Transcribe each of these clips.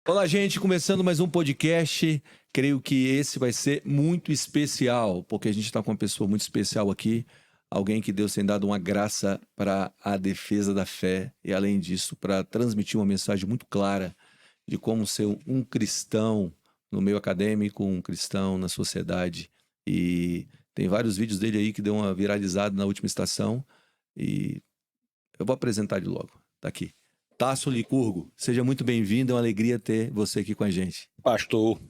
Olá, gente, começando mais um podcast. Creio que esse vai ser muito especial, porque a gente está com uma pessoa muito especial aqui, alguém que Deus tem dado uma graça para a defesa da fé e, além disso, para transmitir uma mensagem muito clara de como ser um cristão no meio acadêmico, um cristão na sociedade. E tem vários vídeos dele aí que deu uma viralizada na última estação e eu vou apresentar ele logo. Tá aqui. Tasso Licurgo, seja muito bem-vindo, é uma alegria ter você aqui com a gente. Pastor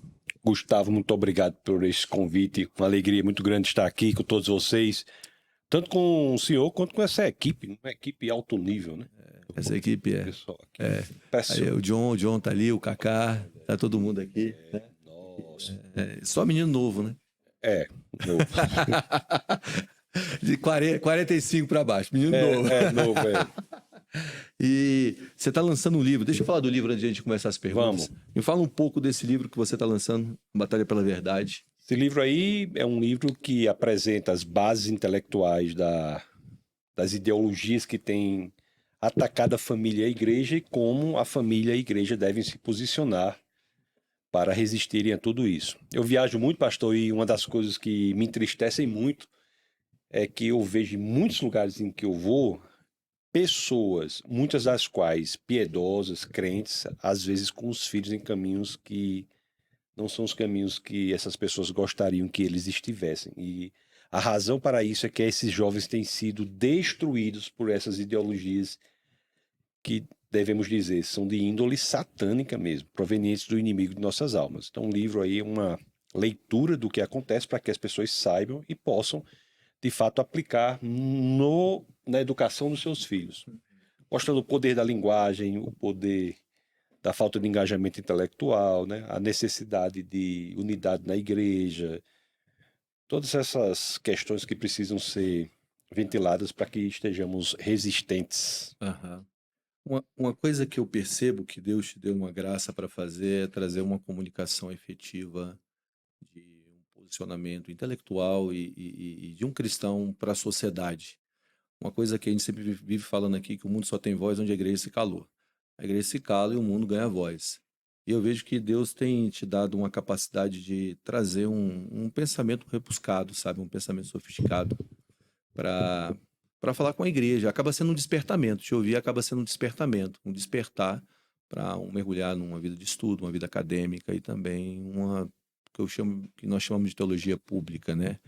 Gustavo, muito obrigado por esse convite. Uma alegria muito grande estar aqui com todos vocês, tanto com o senhor quanto com essa equipe, uma equipe alto nível, né? Essa equipe é. Pessoal aqui. Aí, o John tá ali, o Kaká, tá todo mundo aqui. Né? Nossa. Só menino novo, né? Novo. De 45 para baixo, menino novo. Novo. E você está lançando um livro. Deixa eu falar do livro antes de a gente começar as perguntas. Vamos. Me fala um pouco desse livro que você está lançando, Batalha pela Verdade. Esse livro aí é um livro que apresenta as bases intelectuais das ideologias que têm atacado a família e a igreja e como a família e a igreja devem se posicionar para resistirem a tudo isso. Eu viajo muito, pastor, e uma das coisas que me entristecem muito é que eu vejo em muitos lugares em que eu vou pessoas, muitas das quais piedosas, crentes, às vezes com os filhos em caminhos que não são os caminhos que essas pessoas gostariam que eles estivessem. E a razão para isso é que esses jovens têm sido destruídos por essas ideologias que, devemos dizer, são de índole satânica mesmo, provenientes do inimigo de nossas almas. Então o livro aí é uma leitura do que acontece para que as pessoas saibam e possam de fato aplicar na educação dos seus filhos, mostrando o poder da linguagem, o poder da falta de engajamento intelectual, né? A necessidade de unidade na igreja, todas essas questões que precisam ser ventiladas para que estejamos resistentes. Uhum. Uma coisa que eu percebo que Deus te deu uma graça para fazer é trazer uma comunicação efetiva de um posicionamento intelectual e de um cristão para a sociedade. Uma coisa que a gente sempre vive falando aqui, que o mundo só tem voz onde a igreja se calou. A igreja se cala e o mundo ganha voz. E eu vejo que Deus tem te dado uma capacidade de trazer um pensamento rebuscado, sabe? Um pensamento sofisticado para falar com a igreja. Acaba sendo um despertamento. Te ouvir acaba sendo um despertamento. Um despertar para mergulhar numa vida de estudo, uma vida acadêmica e também uma que nós chamamos de teologia pública, né?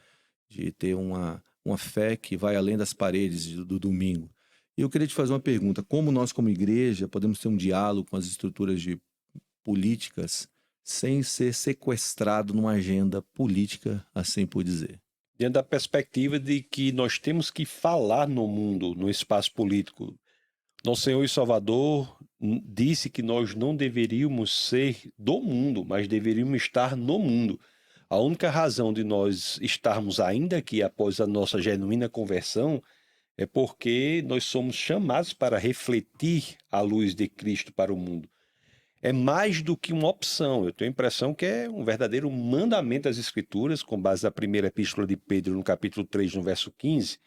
De ter uma fé que vai além das paredes do domingo. E eu queria te fazer uma pergunta: como nós, como igreja, podemos ter um diálogo com as estruturas de políticas sem ser sequestrado numa agenda política, assim por dizer? Dentro da perspectiva de que nós temos que falar no mundo, no espaço político. Nosso Senhor e Salvador disse que nós não deveríamos ser do mundo, mas deveríamos estar no mundo. A única razão de nós estarmos ainda aqui após a nossa genuína conversão é porque nós somos chamados para refletir a luz de Cristo para o mundo. É mais do que uma opção. Eu tenho a impressão que é um verdadeiro mandamento das Escrituras, com base na primeira epístola de Pedro, no capítulo 3, no verso 15,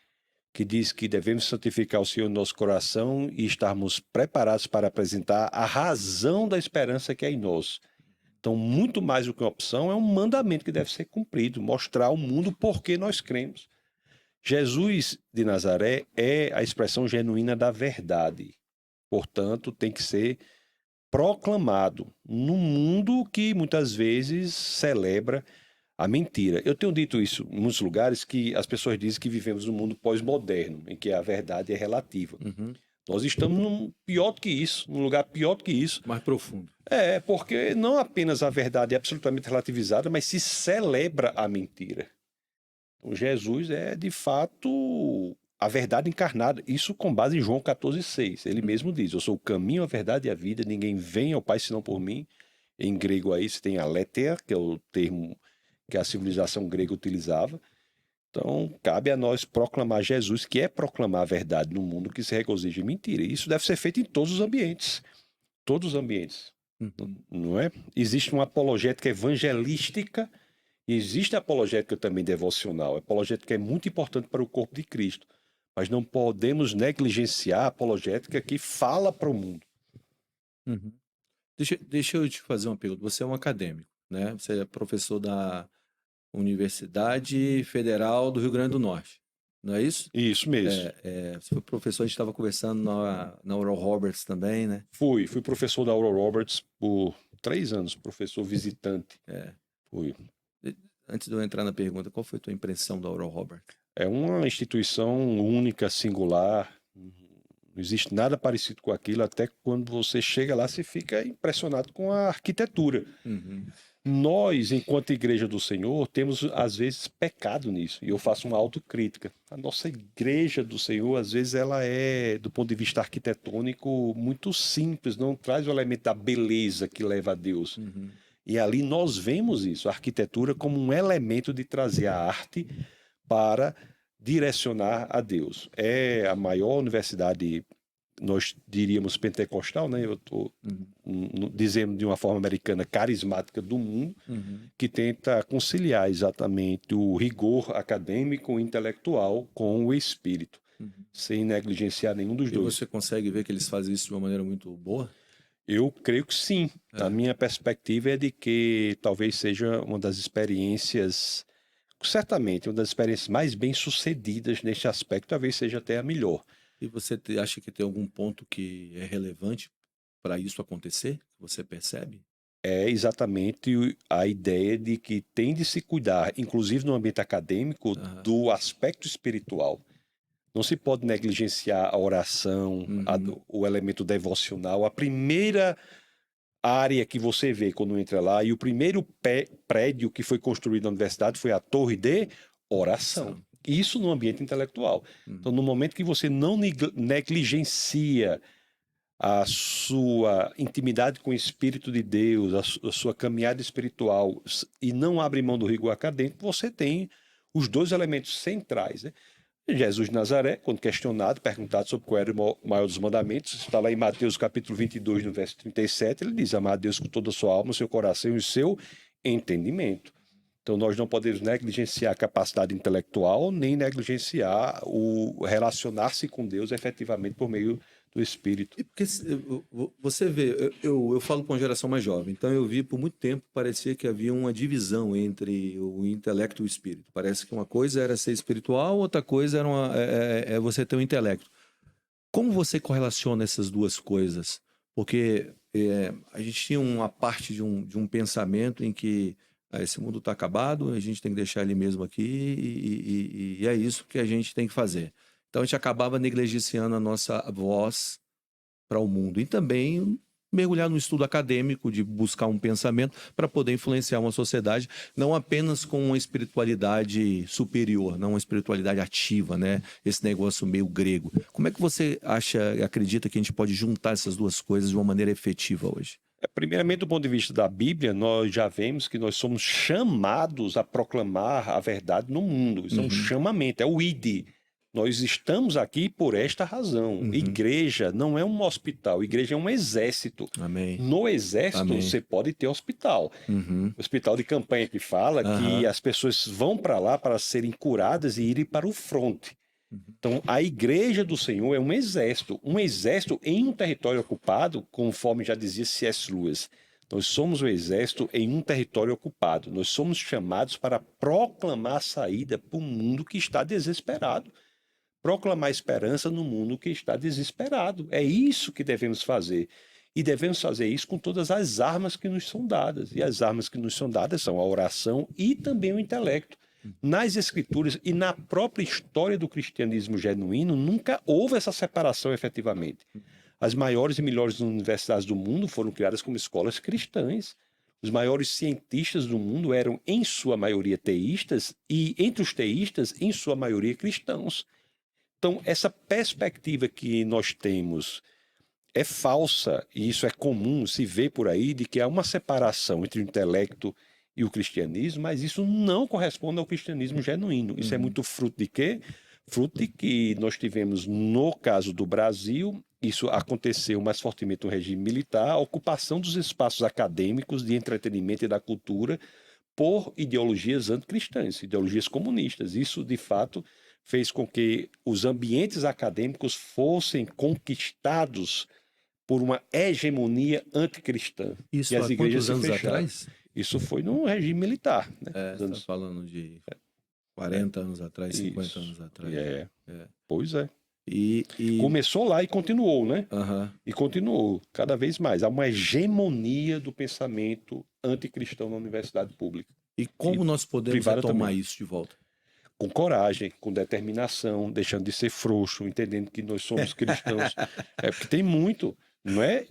que diz que devemos santificar o Senhor no nosso coração e estarmos preparados para apresentar a razão da esperança que é em nós. Então, muito mais do que uma opção, é um mandamento que deve ser cumprido, mostrar ao mundo por que nós cremos. Jesus de Nazaré é a expressão genuína da verdade. Portanto, tem que ser proclamado num mundo que muitas vezes celebra a mentira. Eu tenho dito isso em muitos lugares, que as pessoas dizem que vivemos num mundo pós-moderno, em que a verdade é relativa. Uhum. Nós estamos pior do que isso, num lugar pior do que isso. Mais profundo. Porque não apenas a verdade é absolutamente relativizada, mas se celebra a mentira. Então, Jesus é, de fato, a verdade encarnada. Isso com base em João 14,6. Ele mesmo diz: eu sou o caminho, a verdade e a vida, ninguém vem ao Pai senão por mim. Em grego aí você tem aletheia, que é o termo que a civilização grega utilizava. Então, cabe a nós proclamar Jesus, que é proclamar a verdade no mundo que se regozija em mentira. E isso deve ser feito em todos os ambientes. Todos os ambientes. Não é? Existe uma apologética evangelística e existe a apologética também devocional. A apologética é muito importante para o corpo de Cristo. Mas não podemos negligenciar a apologética que fala para o mundo. Uhum. Deixa eu te fazer uma pergunta. Você é um acadêmico, né? Você é professor da Universidade Federal do Rio Grande do Norte, não é isso? Isso mesmo. Você foi professor, a gente estava conversando na Oral Roberts também, né? Fui professor da Oral Roberts por 3 anos, professor visitante. É. Fui. Antes de eu entrar na pergunta, qual foi a tua impressão da Oral Roberts? É uma instituição única, singular. Não existe nada parecido com aquilo. Até quando você chega lá, você fica impressionado com a arquitetura. Uhum. Nós, enquanto Igreja do Senhor, temos às vezes pecado nisso. E eu faço uma autocrítica. A nossa Igreja do Senhor, às vezes, ela é, do ponto de vista arquitetônico, muito simples. Não traz o elemento da beleza que leva a Deus. Uhum. E ali nós vemos isso, a arquitetura como um elemento de trazer a arte para direcionar a Deus. É a maior universidade, nós diríamos pentecostal, né? Eu estou dizendo de uma forma americana, carismática do mundo, Uhum. que tenta conciliar exatamente o rigor acadêmico e intelectual com o espírito, Uhum. sem negligenciar nenhum dos E dois. você consegue ver que eles fazem isso de uma maneira muito boa? Eu creio que sim. A minha perspectiva é de que talvez seja uma das experiências, certamente, uma das experiências mais bem-sucedidas neste aspecto, talvez seja até a melhor. E você acha que tem algum ponto que é relevante para isso acontecer? Você percebe? É exatamente a ideia de que tem de se cuidar, inclusive no ambiente acadêmico, Aham. do aspecto espiritual. Não se pode negligenciar a oração, Uhum. o elemento devocional. A primeira área que você vê quando entra lá, e o primeiro prédio que foi construído na universidade foi a torre de oração. São. Isso no ambiente intelectual. Então, Uhum. no momento que você não negligencia a sua intimidade com o Espírito de Deus, a sua caminhada espiritual, e não abre mão do rigor acadêmico, você tem os dois elementos centrais, né? Jesus de Nazaré, quando questionado, perguntado sobre qual era o maior dos mandamentos, está lá em Mateus capítulo 22, no verso 37, ele diz: amar a Deus com toda a sua alma, o seu coração e o seu entendimento. Então, nós não podemos negligenciar a capacidade intelectual, nem negligenciar o relacionar-se com Deus efetivamente por meio do Espírito. E porque você vê, eu falo com a geração mais jovem, então eu vi por muito tempo, parecia que havia uma divisão entre o intelecto e o espírito. Parece que uma coisa era ser espiritual, outra coisa era você ter um intelecto. Como você correlaciona essas duas coisas? Porque a gente tinha uma parte de um pensamento em que esse mundo está acabado, a gente tem que deixar ele mesmo aqui e é isso que a gente tem que fazer. Então a gente acabava negligenciando a nossa voz para o mundo e também mergulhar no estudo acadêmico de buscar um pensamento para poder influenciar uma sociedade, não apenas com uma espiritualidade superior, não uma espiritualidade ativa, né? Esse negócio meio grego. Como é que você acha e acredita que a gente pode juntar essas duas coisas de uma maneira efetiva hoje? Primeiramente, do ponto de vista da Bíblia, nós já vemos que nós somos chamados a proclamar a verdade no mundo. Isso é um chamamento, é o ID. Nós estamos aqui por esta razão. Igreja não é um hospital, igreja é um exército. Amém. No exército, Amém. você pode ter hospital. Hospital de campanha que fala que as pessoas vão para lá para serem curadas e irem para o fronte. Então, a igreja do Senhor é um exército em um território ocupado, conforme já dizia C.S. Lewis. Nós somos o exército em um território ocupado. Nós somos chamados para proclamar a saída para o mundo que está desesperado. Proclamar esperança no mundo que está desesperado. É isso que devemos fazer. E devemos fazer isso com todas as armas que nos são dadas. E as armas que nos são dadas são a oração e também o intelecto. Nas Escrituras e na própria história do cristianismo genuíno, nunca houve essa separação efetivamente. As maiores e melhores universidades do mundo foram criadas como escolas cristãs. Os maiores cientistas do mundo eram, em sua maioria, teístas, e entre os teístas, em sua maioria, cristãos. Então, essa perspectiva que nós temos é falsa, e isso é comum, se vê por aí, de que há uma separação entre o intelecto e o cristianismo, mas isso não corresponde ao cristianismo genuíno. Isso é muito fruto de quê? Fruto de que nós tivemos, no caso do Brasil, isso aconteceu mais fortemente no regime militar, a ocupação dos espaços acadêmicos de entretenimento e da cultura por ideologias anticristãs, ideologias comunistas. Isso, de fato, fez com que os ambientes acadêmicos fossem conquistados por uma hegemonia anticristã. Isso E há as igrejas quantos se anos fecharam. atrás? Isso foi no regime militar, né? Você Nos está anos... falando de 40 anos atrás, 50 Isso. anos atrás. É. É. Pois é. E Começou lá e continuou, né? aham. E continuou cada vez mais. Há uma hegemonia do pensamento anticristão na universidade pública. E como nós podemos Privada retomar também. isso de volta? Com coragem, com determinação, deixando de ser frouxo, entendendo que nós somos cristãos. É porque tem muito, não é?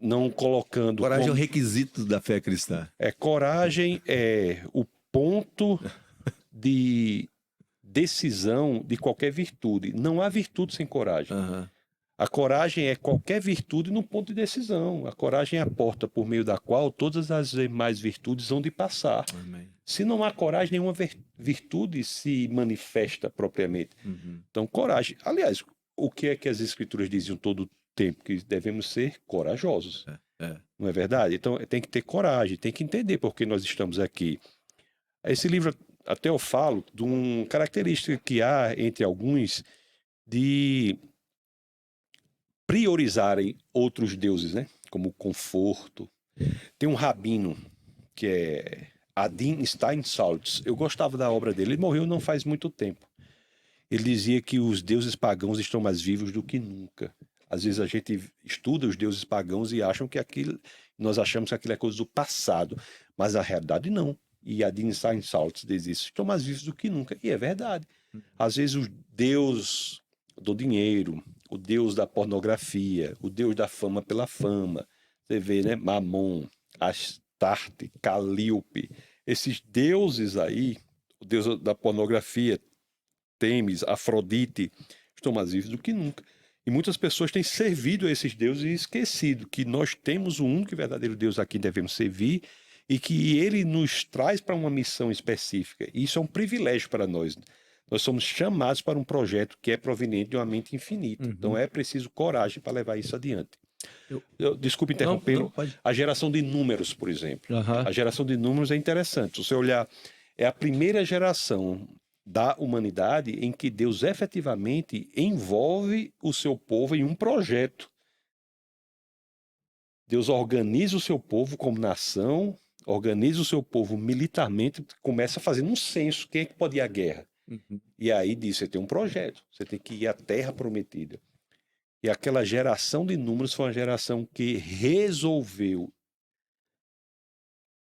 Não colocando Coragem é o como... requisito da fé cristã. Coragem é o ponto de decisão de qualquer virtude. Não há virtude sem coragem. Aham. A coragem é qualquer virtude no ponto de decisão. A coragem é a porta por meio da qual todas as demais virtudes vão de passar. Amém. Se não há coragem, nenhuma virtude se manifesta propriamente. Uhum. Então, coragem. Aliás, o que é que as escrituras diziam todo o tempo? Que devemos ser corajosos. Não é verdade? Então, tem que ter coragem, tem que entender por que nós estamos aqui. Esse livro, até eu falo de uma característica que há entre alguns de priorizarem outros deuses, né? Como o conforto. Tem um rabino que é Adin Steinsaltz. Eu gostava da obra dele. Ele morreu não faz muito tempo. Ele dizia que os deuses pagãos estão mais vivos do que nunca. Às vezes a gente estuda os deuses pagãos e nós achamos que aquilo é coisa do passado, mas a realidade não. E Adin Steinsaltz diz isso: estão mais vivos do que nunca. E é verdade. Às vezes o deus do dinheiro, o deus da pornografia, o deus da fama pela fama. Você vê, né? Mamon, Astarte, Calíope. Esses deuses aí, o deus da pornografia, Temis, Afrodite, estão mais vivos do que nunca. E muitas pessoas têm servido a esses deuses e esquecido que nós temos o único e verdadeiro Deus a quem devemos servir e que ele nos traz para uma missão específica. E isso é um privilégio para nós. Nós somos chamados para um projeto que é proveniente de uma mente infinita. Uhum. Então é preciso coragem para levar isso adiante. Desculpe Não, interrompê-lo. pode. A geração de números, por exemplo. Aham. A geração de números é interessante. Se você olhar, é a primeira geração da humanidade em que Deus efetivamente envolve o seu povo em um projeto. Deus organiza o seu povo como nação, organiza o seu povo militarmente, começa fazendo um censo. Quem é que pode ir à guerra? Uhum. E aí diz, você tem um projeto, você tem que ir à terra prometida. E aquela geração de números foi uma geração que resolveu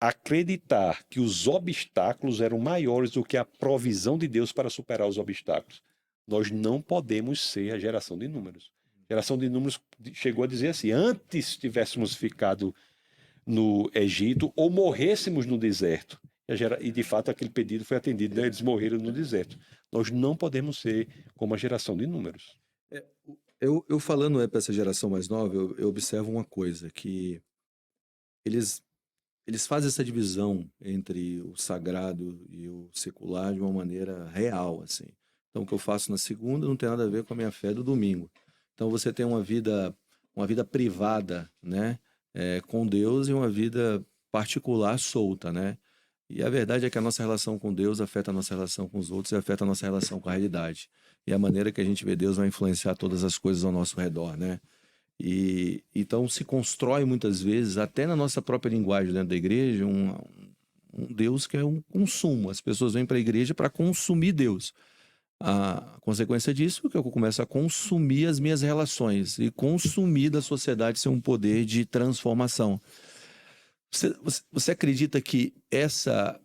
acreditar que os obstáculos eram maiores do que a provisão de Deus para superar os obstáculos. Nós não podemos ser a geração de números. A geração de números chegou a dizer assim: antes tivéssemos ficado no Egito ou morrêssemos no deserto. E de fato aquele pedido foi atendido, né? Eles morreram no deserto. Nós não podemos ser como a geração de números. Eu falando para essa geração mais nova, eu observo uma coisa, que eles fazem essa divisão entre o sagrado e o secular de uma maneira real, assim. Então, o que eu faço na segunda não tem nada a ver com a minha fé do domingo. Então, você tem uma vida privada, né, com Deus, e uma vida particular solta, né? E a verdade é que a nossa relação com Deus afeta a nossa relação com os outros e afeta a nossa relação com a realidade. E a maneira que a gente vê Deus vai influenciar todas as coisas ao nosso redor, né? E então se constrói muitas vezes, até na nossa própria linguagem dentro da igreja, um Deus que é um consumo. As pessoas vêm para a igreja para consumir Deus. A consequência disso é que eu começo a consumir as minhas relações, e consumir da sociedade ser um poder de transformação. Você acredita que essa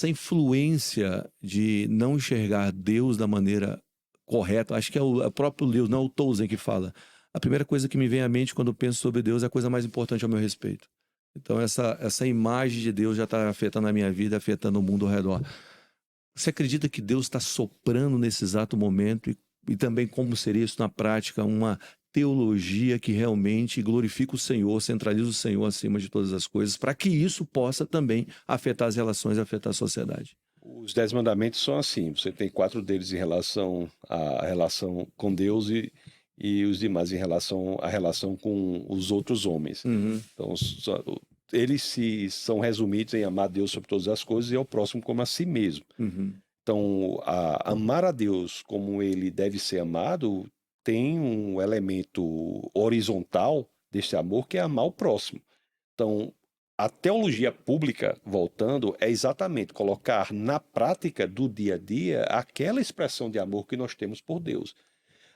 influência de não enxergar Deus da maneira correta, acho que é o próprio Deus, não é o Tolkien que fala, a primeira coisa que me vem à mente quando eu penso sobre Deus é a coisa mais importante ao meu respeito. Então essa imagem de Deus já está afetando a minha vida, afetando o mundo ao redor. Você acredita que Deus está soprando nesse exato momento, e também como seria isso na prática, uma teologia que realmente glorifica o Senhor, centraliza o Senhor acima de todas as coisas, para que isso possa também afetar as relações, afetar a sociedade? Os 10 mandamentos são assim, você tem 4 deles em relação à relação com Deus e os demais em relação à relação com os outros homens. Uhum. Então, eles são resumidos em amar a Deus sobre todas as coisas e ao próximo como a si mesmo. Uhum. Então, amar a Deus como ele deve ser amado tem um elemento horizontal desse amor, que é amar o próximo. Então, a teologia pública, voltando, é exatamente colocar na prática do dia a dia aquela expressão de amor que nós temos por Deus.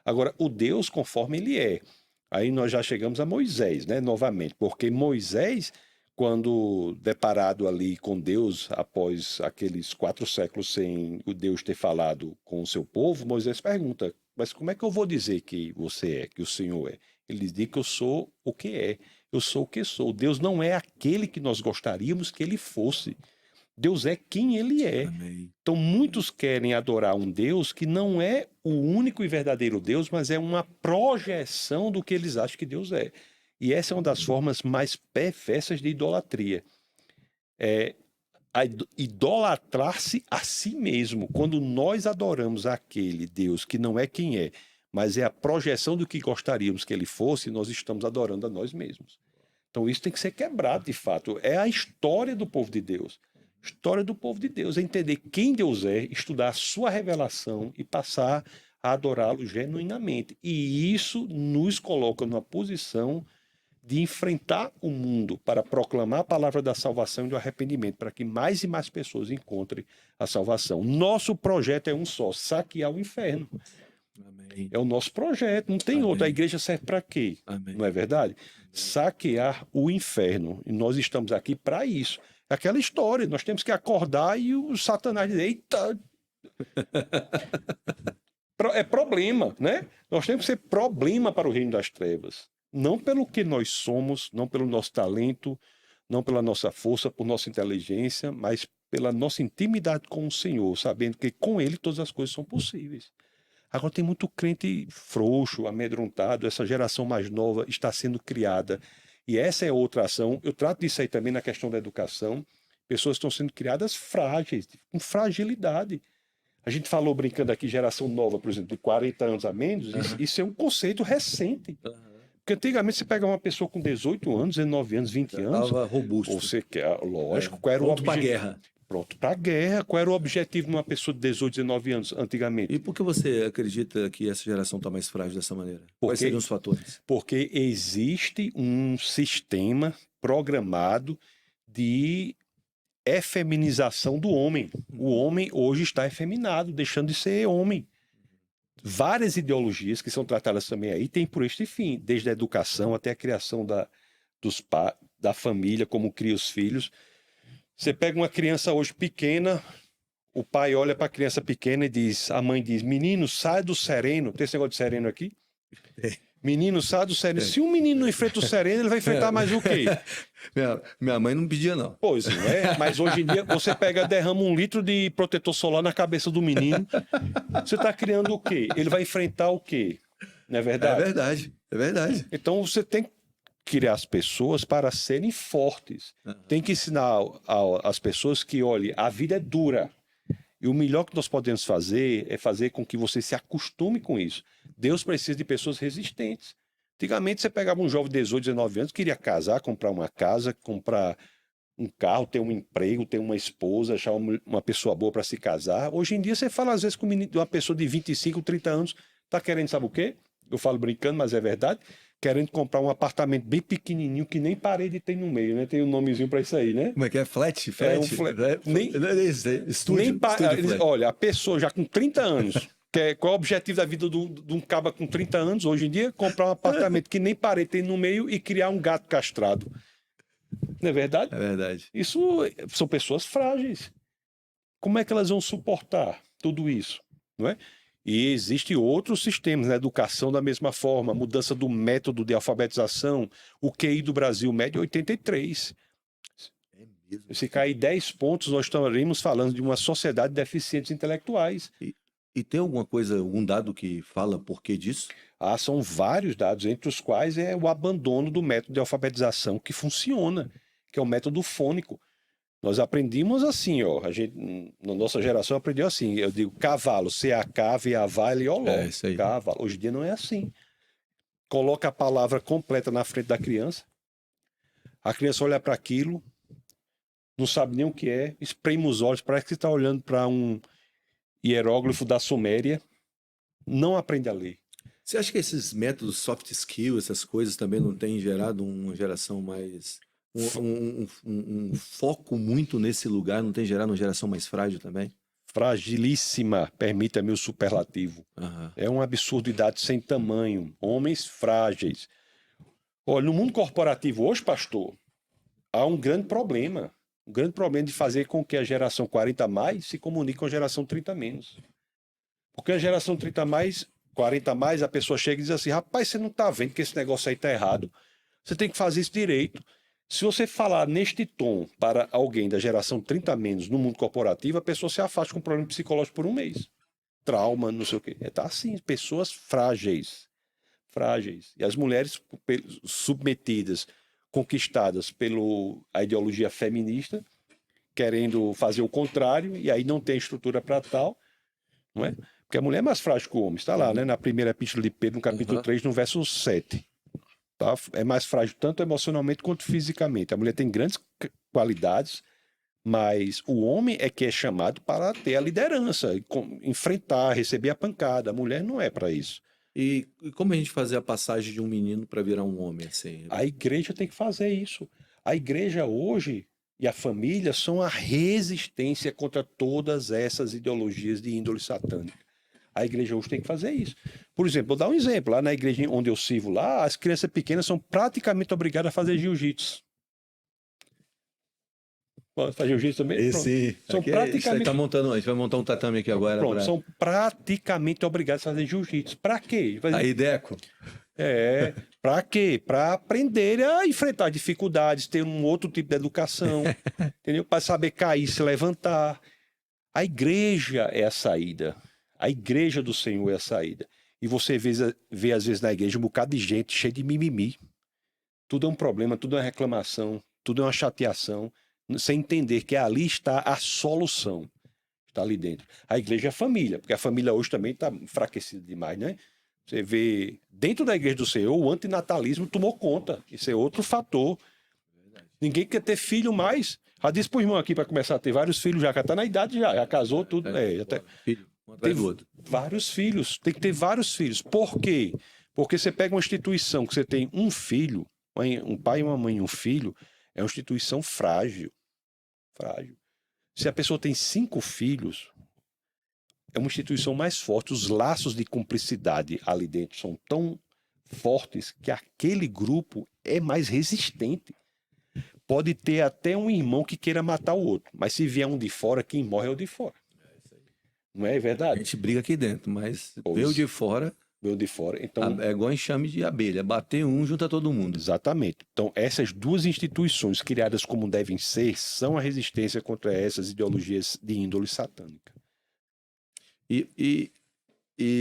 Agora, o Deus conforme ele é. Aí nós já chegamos a Moisés, né? Novamente, porque Moisés, quando deparado ali com Deus, após aqueles 4 séculos sem o Deus ter falado com o seu povo, Moisés pergunta: mas como é que eu vou dizer que você é, que o Senhor é? Ele diz que eu sou o que é, eu sou o que sou. Deus não é aquele que nós gostaríamos que ele fosse. Deus é quem ele é. Amém. Então, muitos querem adorar um Deus que não é o único e verdadeiro Deus, mas é uma projeção do que eles acham que Deus é. E essa é uma das formas mais perversas de idolatria. É idolatrar-se a si mesmo. Quando nós adoramos aquele Deus que não é quem é, mas é a projeção do que gostaríamos que ele fosse, nós estamos adorando a nós mesmos. Então, isso tem que ser quebrado, de fato. É a história do povo de Deus. História do povo de Deus é entender quem Deus é, estudar a sua revelação e passar a adorá-lo genuinamente. E isso nos coloca numa posição de enfrentar o mundo para proclamar a palavra da salvação e do arrependimento, para que mais e mais pessoas encontrem a salvação. Nosso projeto é um só: saquear o inferno. Amém. É o nosso projeto, não tem Amém. outro. A igreja serve para quê? Amém. Não é verdade? Saquear o inferno. E nós estamos aqui para isso. Aquela história, nós temos que acordar e o Satanás dizer: eita, é problema, né? Nós temos que ser problema para o reino das trevas. Não pelo que nós somos, não pelo nosso talento, não pela nossa força, por nossa inteligência, mas pela nossa intimidade com o Senhor, sabendo que com Ele todas as coisas são possíveis. Agora tem muito crente frouxo, amedrontado, essa geração mais nova está sendo criada. E essa é outra ação. Eu trato disso aí também na questão da educação. Pessoas estão sendo criadas frágeis, com fragilidade. A gente falou brincando aqui, geração nova, por exemplo, de 40 anos a menos, isso é um conceito recente. Porque antigamente você pega uma pessoa com 18 anos, 19 anos, 20 anos. Estava robusto. Você quer, lógico, qual era o Pronto para a objetivo? guerra. Pronto para a guerra. Qual era o objetivo de uma pessoa de 18, 19 anos antigamente? E por que você acredita que essa geração está mais frágil dessa maneira? Quais seriam os fatores? Porque existe um sistema programado de efeminização do homem. O homem hoje está efeminado, deixando de ser homem. Várias ideologias que são tratadas também aí têm por este fim, desde a educação até a criação da família, como cria os filhos. Você pega uma criança hoje pequena, o pai olha para a criança pequena e diz, a mãe diz: menino, sai do sereno. Tem esse negócio de sereno aqui? Menino, sai do sereno. Se um menino não enfrenta o sereno, ele vai enfrentar mais o quê? Minha mãe não pedia, não. Pois é, mas hoje em dia você derrama 1 litro de protetor solar na cabeça do menino. Você está criando o quê? Ele vai enfrentar o quê? Não é verdade? É verdade, é verdade. Então você tem que criar as pessoas para serem fortes. Tem que ensinar às pessoas que, olha, a vida é dura. E o melhor que nós podemos fazer é fazer com que você se acostume com isso. Deus precisa de pessoas resistentes. Antigamente você pegava um jovem de 18, 19 anos, queria casar, comprar uma casa, comprar um carro, ter um emprego, ter uma esposa, achar uma pessoa boa para se casar. Hoje em dia você fala às vezes com uma pessoa de 25, 30 anos, está querendo, sabe o quê? Eu falo brincando, mas é verdade. Querendo comprar um apartamento bem pequenininho, que nem parede tem no meio, né? Tem um nomezinho para isso aí, né? Como é que é? Flat? É um flat. Estúdio. Olha, a pessoa já com 30 anos, qual é o objetivo da vida de um caba com 30 anos, hoje em dia? Comprar um apartamento que nem parede tem no meio e criar um gato castrado. Não é verdade? É verdade. Isso são pessoas frágeis. Como é que elas vão suportar tudo isso? Não é? E existem outros sistemas, na educação da mesma forma, mudança do método de alfabetização. O QI do Brasil médio é 83. É mesmo. Se cair 10 pontos, nós estaremos falando de uma sociedade de deficientes intelectuais. E tem alguma coisa, algum dado que fala por que disso? São vários dados, entre os quais é o abandono do método de alfabetização que funciona, que é o método fônico. Nós aprendimos assim, ó. A gente, na nossa geração, aprendeu assim. Eu digo cavalo, C-A-K, V-A-V, L-O-L-O. É isso aí. Cavalo. Hoje em dia não é assim. Coloca a palavra completa na frente da criança. A criança olha para aquilo, não sabe nem o que é, espreme os olhos, parece que está olhando para um hieróglifo da Suméria. Não aprende a ler. Você acha que esses métodos soft skills, essas coisas também não têm gerado uma geração mais... um foco muito nesse lugar, não tem gerado uma geração mais frágil também? Fragilíssima, permita-me o superlativo. Aham. É uma absurdidade sem tamanho. Homens frágeis. Olha, no mundo corporativo hoje, pastor, há um grande problema. Um grande problema de fazer com que a geração 40 a mais se comunique com a geração 30 a menos. Porque a geração 30 a mais, 40 a mais, a pessoa chega e diz assim, rapaz, você não está vendo que esse negócio aí está errado. Você tem que fazer isso direito. Se você falar neste tom para alguém da geração 30 a menos no mundo corporativo, a pessoa se afasta com um problema psicológico por um mês. Trauma, não sei o quê. Tá assim, pessoas frágeis. Frágeis. E as mulheres submetidas, conquistadas pela ideologia feminista, querendo fazer o contrário, e aí não tem estrutura para tal, não é? Porque a mulher é mais frágil que o homem. Está lá, né? Na primeira epístola de Pedro, no capítulo 3, no verso 7. Tá? É mais frágil tanto emocionalmente quanto fisicamente. A mulher tem grandes qualidades, mas o homem é que é chamado para ter a liderança, enfrentar, receber a pancada. A mulher não é para isso. E como a gente fazer a passagem de um menino para virar um homem, assim? A igreja tem que fazer isso. A igreja hoje e a família são a resistência contra todas essas ideologias de índole satânica. A igreja hoje tem que fazer isso. Por exemplo, vou dar um exemplo. Lá na igreja onde eu sirvo lá, as crianças pequenas são praticamente obrigadas a fazer jiu-jitsu. Fazer jiu-jitsu também? Esse, são aqui praticamente... tá montando, a gente vai montar um tatame aqui agora. Pronto, são praticamente obrigados a fazer jiu-jitsu. Para quê? Aí, Deco. Para quê? Para aprender a enfrentar dificuldades, ter um outro tipo de educação, entendeu? Para saber cair, se levantar. A igreja é a saída. A igreja do Senhor é a saída. E você vê às vezes na igreja um bocado de gente cheia de mimimi. Tudo é um problema, tudo é uma reclamação, tudo é uma chateação, sem entender que ali está a solução. Está ali dentro. A igreja é a família, porque a família hoje também está enfraquecida demais, né? Você vê, dentro da igreja do Senhor, o antinatalismo tomou conta. Isso é outro fator. Ninguém quer ter filho mais. Já disse pro irmão aqui para começar a ter vários filhos, já está na idade, já casou, tudo. Filho, tem vários filhos, tem que ter vários filhos. Por quê? Porque você pega uma instituição que você tem um filho, um pai, uma mãe e um filho, é uma instituição frágil. Frágil. Se a pessoa tem 5 filhos, é uma instituição mais forte. Os laços de cumplicidade ali dentro são tão fortes que aquele grupo é mais resistente. Pode ter até um irmão que queira matar o outro, mas se vier um de fora, quem morre é o de fora. Não é verdade? A gente briga aqui dentro, mas veio de fora... Veio de fora. Então, é igual enxame de abelha. Bater um, junta todo mundo. Exatamente. Então, essas duas instituições, criadas como devem ser, são a resistência contra essas ideologias de índole satânica. E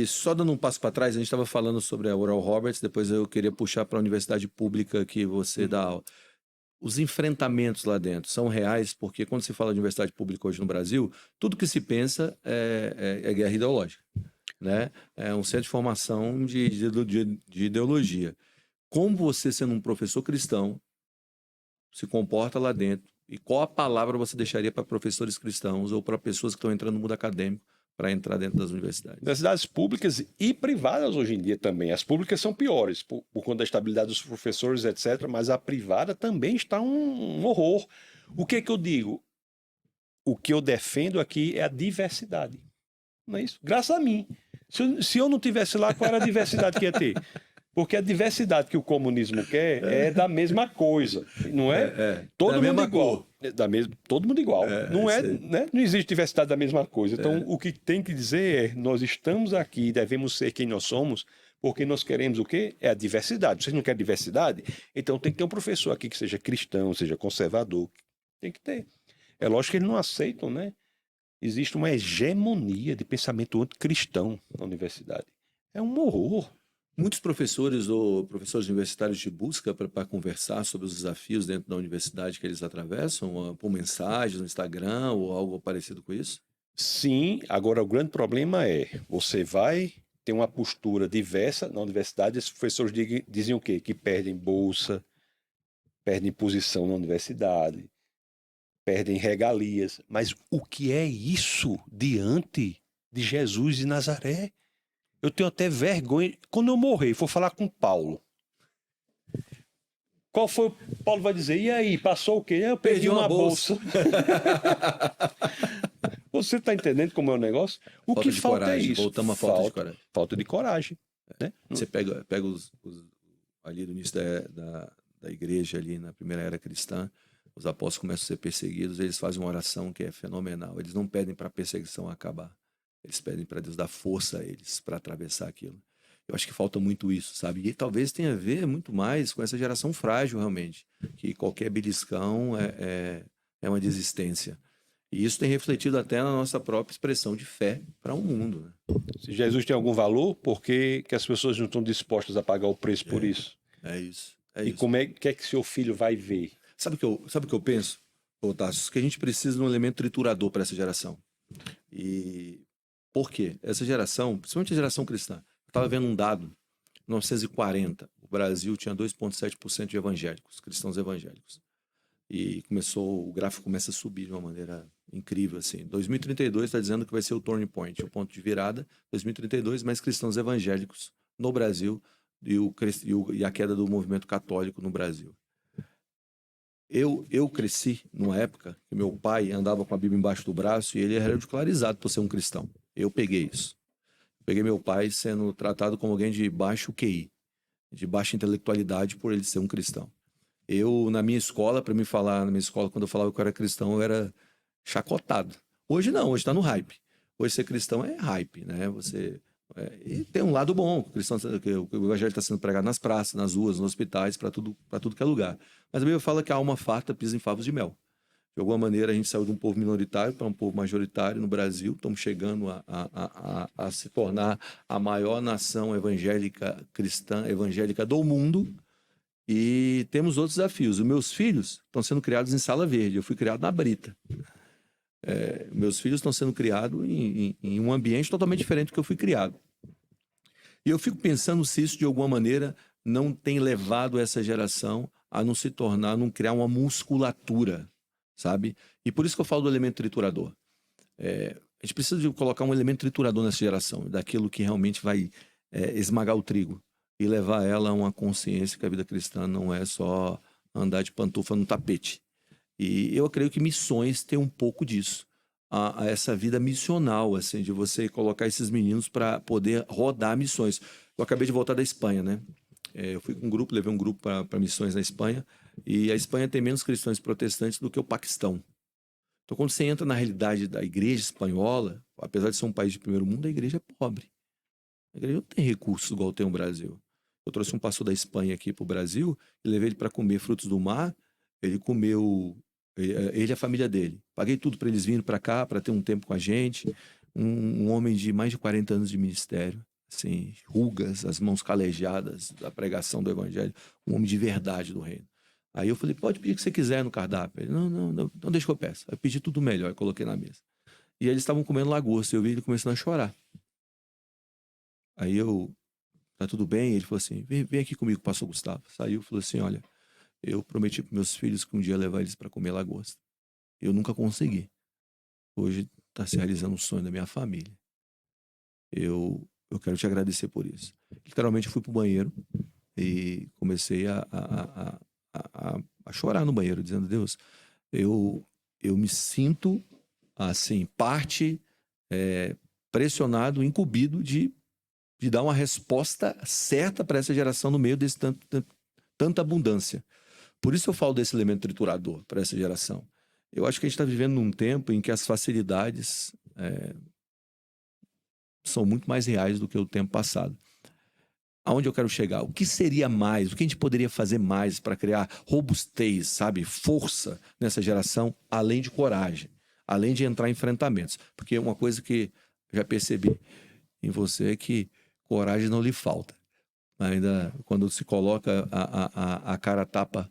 só dando um passo para trás, a gente estava falando sobre a Oral Roberts, depois eu queria puxar para a universidade pública que você dá aula. Os enfrentamentos lá dentro são reais, porque quando se fala de universidade pública hoje no Brasil, tudo que se pensa é guerra ideológica, né? É um centro de formação de ideologia. Como você, sendo um professor cristão, se comporta lá dentro? E qual a palavra você deixaria para professores cristãos ou para pessoas que estão entrando no mundo acadêmico para entrar dentro das universidades? Universidades públicas e privadas hoje em dia também. As públicas são piores, por conta da estabilidade dos professores, etc. Mas a privada também está um horror. O que eu digo? O que eu defendo aqui é a diversidade. Não é isso? Graças a mim. Se eu não tivesse lá, qual era a diversidade que ia ter? Porque a diversidade que o comunismo quer é da mesma coisa, não é? Todo mundo igual. Todo mundo igual. Não é, né? Não existe diversidade da mesma coisa. Então, o que tem que dizer é: nós estamos aqui, devemos ser quem nós somos, porque nós queremos o quê? É a diversidade. Vocês não querem diversidade? Então tem que ter um professor aqui que seja cristão, seja conservador. Tem que ter. É lógico que eles não aceitam, né? Existe uma hegemonia de pensamento anticristão na universidade. É um horror. Muitos professores ou professores universitários te buscam para conversar sobre os desafios dentro da universidade que eles atravessam, por mensagens no Instagram ou algo parecido com isso? Sim, agora o grande problema é, você vai ter uma postura diversa na universidade, esses professores dizem o quê? Que perdem bolsa, perdem posição na universidade, perdem regalias. Mas o que é isso diante de Jesus de Nazaré? Eu tenho até vergonha. Quando eu morrer e for falar com Paulo, qual foi o Paulo vai dizer? E aí, passou o quê? Eu perdi uma bolsa. Você está entendendo como é o negócio? O Falta que de falta é coragem. isso. Voltamos à falta de coragem. Falta de coragem. Né? Você pega ali no início da igreja, ali na primeira era cristã, os apóstolos começam a ser perseguidos, eles fazem uma oração que é fenomenal. Eles não pedem para a perseguição acabar. Eles pedem para Deus dar força a eles para atravessar aquilo. Eu acho que falta muito isso, sabe? E talvez tenha a ver muito mais com essa geração frágil, realmente. Que qualquer beliscão é uma desistência. E isso tem refletido até na nossa própria expressão de fé para o mundo, né? Se Jesus tem algum valor, por que as pessoas não estão dispostas a pagar o preço por isso? É isso. E isso. como é que seu filho vai ver? Sabe o que eu penso, Tassos? Que a gente precisa de um elemento triturador para essa geração. E por quê? Essa geração, principalmente a geração cristã, eu estava vendo um dado, em 1940, o Brasil tinha 2,7% de evangélicos, cristãos evangélicos. E o gráfico começa a subir de uma maneira incrível, assim. 2032 está dizendo que vai ser o turning point, o ponto de virada. 2032, mais cristãos evangélicos no Brasil e a queda do movimento católico no Brasil. Eu cresci numa época que meu pai andava com a Bíblia embaixo do braço e ele era ridicularizado por ser um cristão. Eu peguei isso. Peguei meu pai sendo tratado como alguém de baixo QI, de baixa intelectualidade por ele ser um cristão. Na minha escola, quando eu falava que eu era cristão, eu era chacotado. Hoje não, hoje está no hype. Hoje ser cristão é hype, né? E tem um lado bom, o evangelho está sendo pregado nas praças, nas ruas, nos hospitais, para tudo que é lugar. Mas a Bíblia fala que a alma farta pisa em favos de mel. De alguma maneira, a gente saiu de um povo minoritário para um povo majoritário no Brasil. Estamos chegando a se tornar a maior nação evangélica cristã, evangélica do mundo. E temos outros desafios. Os meus filhos estão sendo criados em sala verde. Eu fui criado na brita. Meus filhos estão sendo criados em um ambiente totalmente diferente do que eu fui criado. E eu fico pensando se isso, de alguma maneira, não tem levado essa geração a não criar uma musculatura, sabe? E por isso que eu falo do elemento triturador. A gente precisa de colocar um elemento triturador nessa geração, daquilo que realmente vai esmagar o trigo e levar ela a uma consciência que a vida cristã não é só andar de pantufa no tapete. E eu creio que missões têm um pouco disso, a essa vida missional, assim, de você colocar esses meninos para poder rodar missões. Eu acabei de voltar da Espanha, né? Eu fui com um grupo, levei um grupo para missões na Espanha, e a Espanha tem menos cristãos protestantes do que o Paquistão. Então, quando você entra na realidade da igreja espanhola, apesar de ser um país de primeiro mundo, a igreja é pobre. A igreja não tem recursos igual tem o Brasil. Eu trouxe um pastor da Espanha aqui para o Brasil e levei ele para comer frutos do mar. Ele comeu, ele e a família dele. Paguei tudo para eles virem para cá, para ter um tempo com a gente. Um homem de mais de 40 anos de ministério. Assim, rugas, as mãos calejadas da pregação do evangelho. Um homem de verdade do reino. Aí eu falei, pode pedir o que você quiser no cardápio. Ele, não, deixa que eu peço. Aí eu pedi tudo melhor, eu coloquei na mesa. E eles estavam comendo lagosta, eu vi ele começando a chorar. Aí tá tudo bem? Ele falou assim, vem aqui comigo, pastor Gustavo. Saiu e falou assim, olha, eu prometi para meus filhos que um dia ia levar eles para comer lagosta. Eu nunca consegui. Hoje está se realizando o sonho da minha família. Eu quero te agradecer por isso. Literalmente eu fui pro banheiro e comecei a chorar no banheiro, dizendo, Deus, eu me sinto, assim, parte, pressionado, incumbido de dar uma resposta certa para essa geração no meio desse tanta abundância. Por isso eu falo desse elemento triturador para essa geração. Eu acho que a gente está vivendo num tempo em que as facilidades são muito mais reais do que o tempo passado. Aonde eu quero chegar? O que seria mais? O que a gente poderia fazer mais para criar robustez, sabe? Força nessa geração, além de coragem, além de entrar em enfrentamentos. Porque uma coisa que já percebi em você é que coragem não lhe falta. Ainda quando se coloca a cara a tapa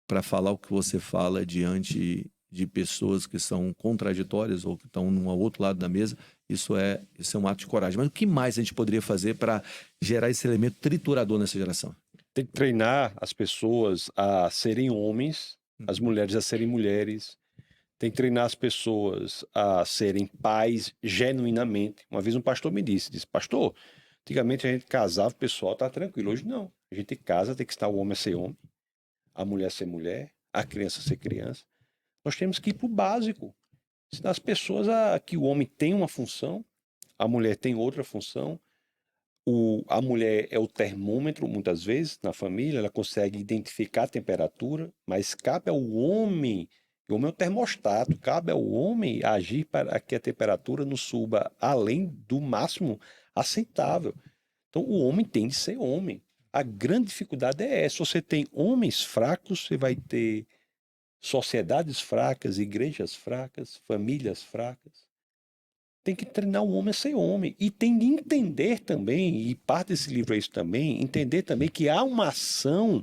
para falar o que você fala diante de pessoas que são contraditórias ou que estão no outro lado da mesa, isso é um ato de coragem. Mas o que mais a gente poderia fazer para gerar esse elemento triturador nessa geração? Tem que treinar as pessoas a serem homens, as mulheres a serem mulheres. Tem que treinar as pessoas a serem pais genuinamente. Uma vez um pastor me disse, pastor, Antigamente a gente casava, o pessoal tá tranquilo. Hoje não. A gente casa, tem que estar o homem a ser homem, a mulher a ser mulher, a criança a ser criança. Nós temos que ir para o básico. Ensinar as pessoas que o homem tem uma função, a mulher tem outra função. A mulher é o termômetro, muitas vezes, na família, ela consegue identificar a temperatura, mas cabe ao homem, o homem é o termostato, cabe ao homem agir para que a temperatura não suba além do máximo aceitável. Então, o homem tem de ser homem. A grande dificuldade é essa. Se você tem homens fracos, você vai ter sociedades fracas, igrejas fracas, famílias fracas. Tem que treinar o homem a ser homem. E tem de entender também, e parte desse livro é isso também, entender também que há uma ação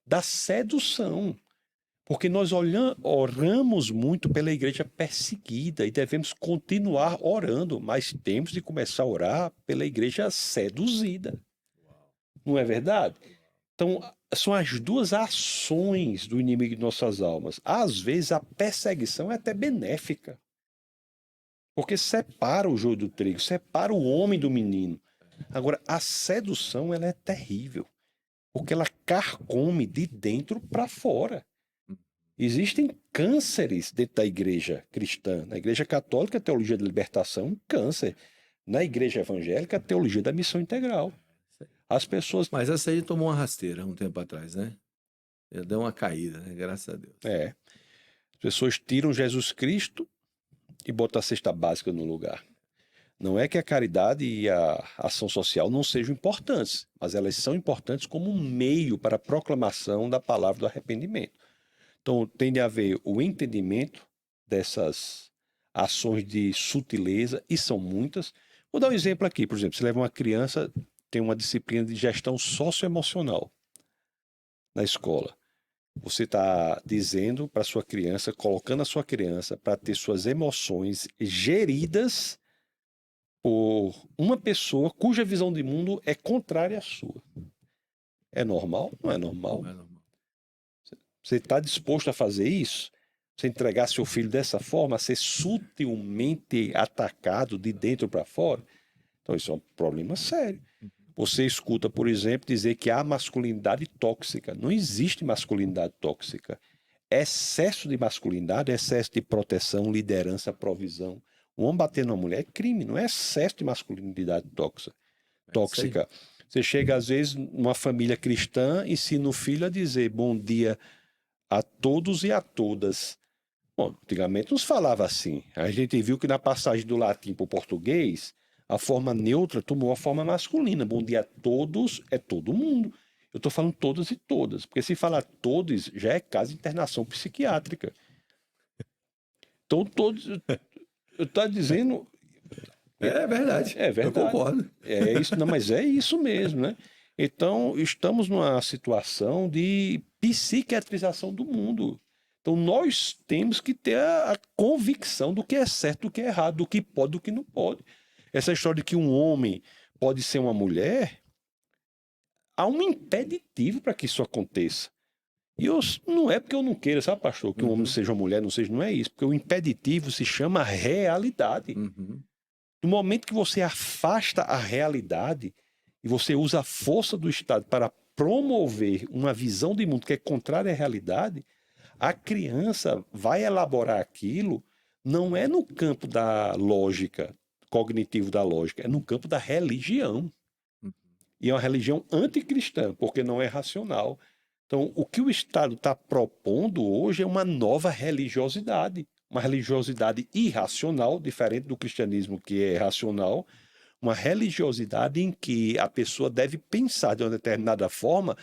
da sedução. Porque nós oramos muito pela igreja perseguida e devemos continuar orando, mas temos de começar a orar pela igreja seduzida. Não é verdade? Então, são as duas ações do inimigo de nossas almas. Às vezes, a perseguição é até benéfica. Porque separa o joio do trigo, separa o homem do menino. Agora, a sedução, ela é terrível. Porque ela carcome de dentro para fora. Existem cânceres dentro da igreja cristã. Na igreja católica, a teologia da libertação é um câncer. Na igreja evangélica, a teologia da missão integral. As pessoas... Mas essa aí tomou uma rasteira um tempo atrás, né? Deu uma caída, né? Graças a Deus. As pessoas tiram Jesus Cristo e botam a cesta básica no lugar. Não é que a caridade e a ação social não sejam importantes, mas elas são importantes como um meio para a proclamação da palavra do arrependimento. Então, tem de haver o entendimento dessas ações de sutileza, e são muitas. Vou dar um exemplo aqui, por exemplo, você leva uma criança, tem uma disciplina de gestão socioemocional na escola. Você está dizendo para a sua criança, colocando a sua criança para ter suas emoções geridas por uma pessoa cuja visão de mundo é contrária à sua. É normal? Não é normal. Não é normal. Você está disposto a fazer isso? Você entregar seu filho dessa forma, a ser sutilmente atacado de dentro para fora? Então, isso é um problema sério. Você escuta, por exemplo, dizer que há masculinidade tóxica. Não existe masculinidade tóxica. Excesso de masculinidade, excesso de proteção, liderança, provisão. Um homem bater numa mulher é crime, não é excesso de masculinidade tóxica. Você chega, às vezes, numa família cristã, ensina o filho a dizer bom dia a todos e a todas. Bom, antigamente não se falava assim. A gente viu que na passagem do latim para o português, a forma neutra tomou a forma masculina. Bom dia a todos é todo mundo. Eu estou falando todas e todas, porque se falar todos já é caso de internação psiquiátrica. Então, todos. Eu estou dizendo. É verdade. É verdade. Eu concordo. É isso, não, mas é isso mesmo, né? Então, estamos numa situação de psiquiatrização do mundo. Então, nós temos que ter a convicção do que é certo, do que é errado, do que pode, do que não pode. Essa história de que um homem pode ser uma mulher, há um impeditivo para que isso aconteça. E não é porque eu não queira, sabe, pastor, que um homem seja uma mulher, não seja, não é isso. Porque o impeditivo se chama realidade. No momento que você afasta a realidade e você usa a força do Estado para promover uma visão de mundo que é contrária à realidade, a criança vai elaborar aquilo, não é no campo da lógica, cognitivo da lógica, é no campo da religião. E é uma religião anticristã, porque não é racional. Então, o que o Estado está propondo hoje é uma nova religiosidade. Uma religiosidade irracional, diferente do cristianismo que é racional, uma religiosidade em que a pessoa deve pensar de uma determinada forma,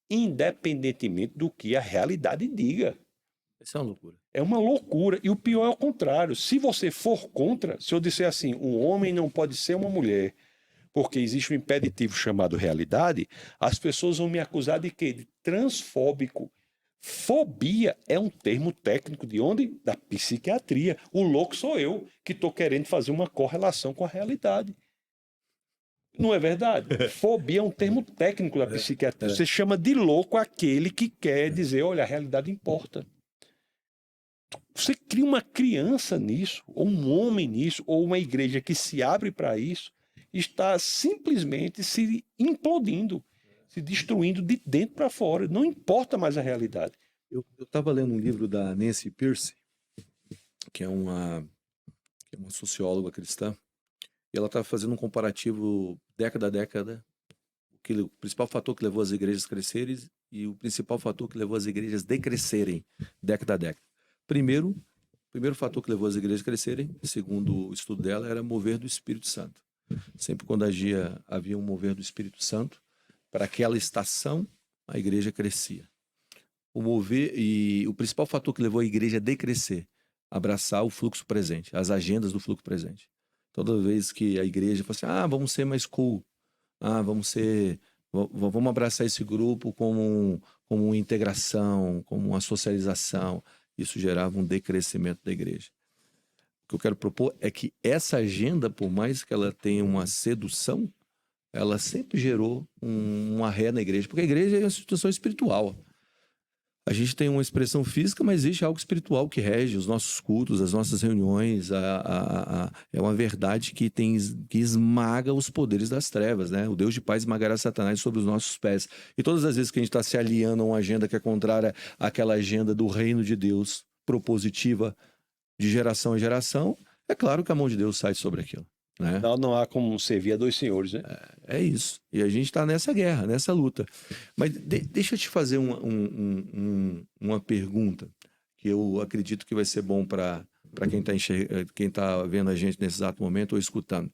independentemente do que a realidade diga. Isso é uma loucura. É uma loucura. E o pior é o contrário. Se você for contra, se eu disser assim, um homem não pode ser uma mulher, porque existe um impeditivo chamado realidade, as pessoas vão me acusar de quê? De transfóbico. Fobia é um termo técnico de onde? Da psiquiatria. O louco sou eu, que estou querendo fazer uma correlação com a realidade. Não é verdade? Fobia é um termo técnico da psiquiatria. Você chama de louco aquele que quer dizer, olha, a realidade importa. Você cria uma criança nisso, ou um homem nisso, ou uma igreja que se abre para isso, está simplesmente se implodindo, se destruindo de dentro para fora. Não importa mais a realidade. Eu estava lendo um livro da Nancy Pearcey, que é uma socióloga cristã, e ela estava fazendo um comparativo década a década, o principal fator que levou as igrejas a crescerem e o principal fator que levou as igrejas a decrescerem década a década. O primeiro fator que levou as igrejas a crescerem, segundo o estudo dela, era mover do Espírito Santo. Sempre quando havia um mover do Espírito Santo, para aquela estação, a igreja crescia. O principal fator que levou a igreja a decrescer, abraçar o fluxo presente, as agendas do fluxo presente. Toda vez que a igreja fala assim, vamos ser mais cool, vamos abraçar esse grupo como uma integração, como uma socialização, isso gerava um decrescimento da igreja. O que eu quero propor é que essa agenda, por mais que ela tenha uma sedução, ela sempre gerou uma ré na igreja, porque a igreja é uma instituição espiritual. A gente tem uma expressão física, mas existe algo espiritual que rege os nossos cultos, as nossas reuniões. É uma verdade que esmaga os poderes das trevas, né? O Deus de paz esmagará Satanás sobre os nossos pés. E todas as vezes que a gente está se aliando a uma agenda que é contrária àquela agenda do reino de Deus, propositiva de geração em geração, é claro que a mão de Deus sai sobre aquilo. Né? Não há como servir a dois senhores, né? É isso. E a gente está nessa guerra, nessa luta. Mas deixa eu te fazer uma pergunta que eu acredito que vai ser bom para quem tá vendo a gente nesse exato momento ou escutando.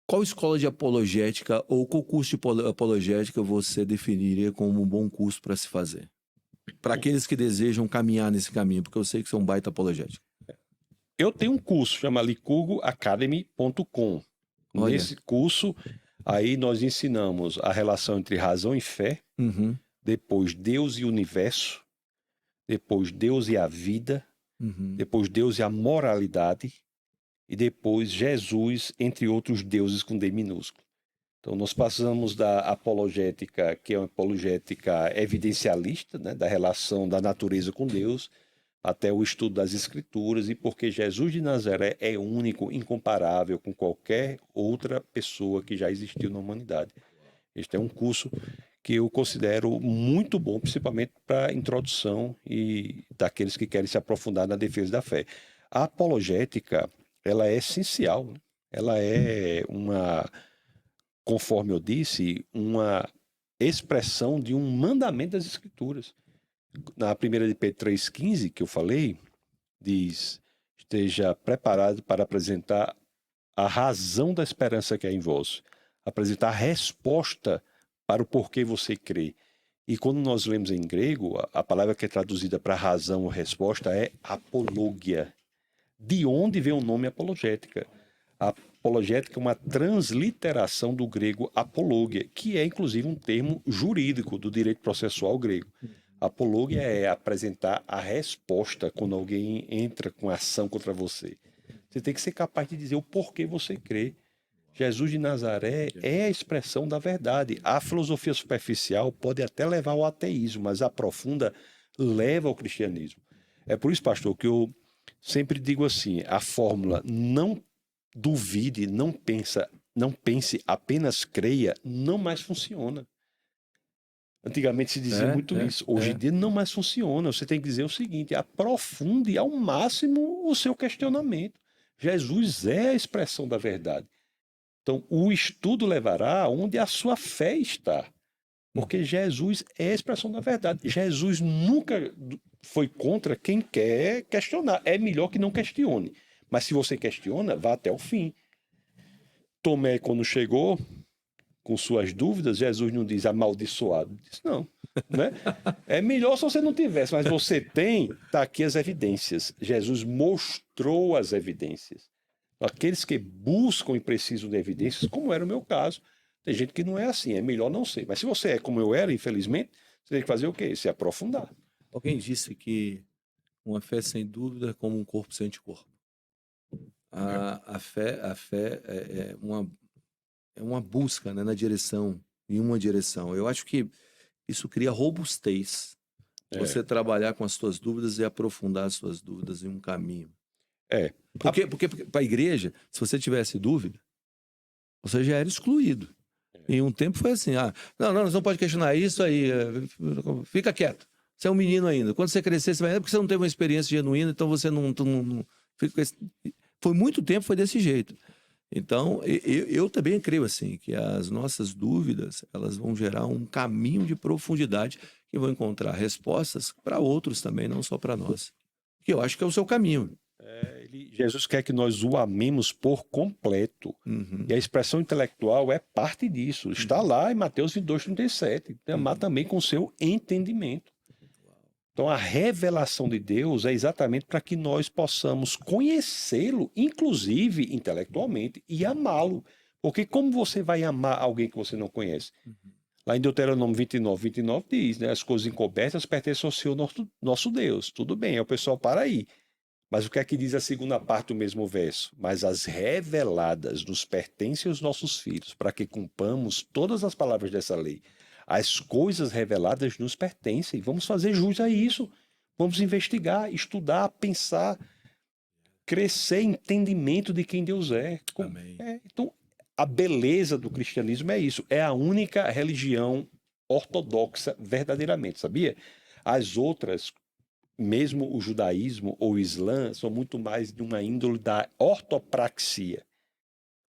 Qual escola de apologética ou qual curso de apologética você definiria como um bom curso para se fazer? Para aqueles que desejam caminhar nesse caminho, porque eu sei que você é um baita apologético. Eu tenho um curso, chama licurgoacademy.com. Nesse curso, aí nós ensinamos a relação entre razão e fé, depois Deus e o universo, depois Deus e a vida, depois Deus e a moralidade, e depois Jesus, entre outros deuses com D minúsculo. Então, nós passamos da apologética, que é uma apologética evidencialista, né, da relação da natureza com Deus, até o estudo das Escrituras, e porque Jesus de Nazaré é único, incomparável com qualquer outra pessoa que já existiu na humanidade. Este é um curso que eu considero muito bom, principalmente para a introdução e daqueles que querem se aprofundar na defesa da fé. A apologética, ela é essencial, né? Ela é conforme eu disse, uma expressão de um mandamento das Escrituras. Na 1 de Pedro 3,15, que eu falei, diz: esteja preparado para apresentar a razão da esperança que é em vós, apresentar a resposta para o porquê você crê. E quando nós lemos em grego, a palavra que é traduzida para razão ou resposta é apologia. De onde vem o nome apologética? A apologética é uma transliteração do grego apologia, que é inclusive um termo jurídico do direito processual grego. Apologia é apresentar a resposta quando alguém entra com ação contra você. Você tem que ser capaz de dizer o porquê você crê. Jesus de Nazaré é a expressão da verdade. A filosofia superficial pode até levar ao ateísmo, mas a profunda leva ao cristianismo. É por isso, pastor, que eu sempre digo assim, a fórmula não duvide, não pense, apenas creia, não mais funciona. Antigamente se dizia muito isso. Hoje em dia não mais funciona. Você tem que dizer o seguinte: aprofunde ao máximo o seu questionamento. Jesus é a expressão da verdade. Então, o estudo levará onde a sua fé está. Porque Jesus é a expressão da verdade. Jesus nunca foi contra quem quer questionar. É melhor que não questione. Mas se você questiona, vá até o fim. Tomé, quando chegou com suas dúvidas, Jesus não diz amaldiçoado. Diz não. Né? É melhor se você não tivesse, mas você tem, está aqui as evidências. Jesus mostrou as evidências. Aqueles que buscam e precisam de evidências, como era o meu caso, tem gente que não é assim, é melhor não ser. Mas se você é como eu era, infelizmente, você tem que fazer o quê? Se aprofundar. Alguém disse que uma fé sem dúvida é como um corpo sem anticorpo. A fé é uma busca, né, em uma direção. Eu acho que isso cria robustez. Você trabalhar com as suas dúvidas e aprofundar as suas dúvidas em um caminho. É. Porque para a igreja, se você tivesse dúvida, você já era excluído. Em um tempo foi assim, não, você não pode questionar isso aí, fica quieto. Você é um menino ainda. Quando você crescer, você vai... porque você não teve uma experiência genuína, então você não fica com esse... Foi muito tempo, foi desse jeito. Então, eu também creio assim, que as nossas dúvidas, elas vão gerar um caminho de profundidade que vão encontrar respostas para outros também, não só para nós. Que eu acho que é o seu caminho. Jesus quer que nós o amemos por completo. Uhum. E a expressão intelectual é parte disso. Está lá em Mateus 22:37. Amar também com seu entendimento. Então, a revelação de Deus é exatamente para que nós possamos conhecê-lo, inclusive intelectualmente, e amá-lo. Porque como você vai amar alguém que você não conhece? Lá em Deuteronômio 29 diz, né? As coisas encobertas pertencem ao Senhor nosso Deus. Tudo bem, aí o pessoal para aí. Mas o que é que diz a segunda parte do mesmo verso? Mas as reveladas nos pertencem aos nossos filhos, para que cumpramos todas as palavras dessa lei. As coisas reveladas nos pertencem. Vamos fazer jus a isso. Vamos investigar, estudar, pensar, crescer em entendimento de quem Deus é. Amém. Então, a beleza do cristianismo é isso. É a única religião ortodoxa verdadeiramente, sabia? As outras, mesmo o judaísmo ou o islã, são muito mais de uma índole da ortopraxia.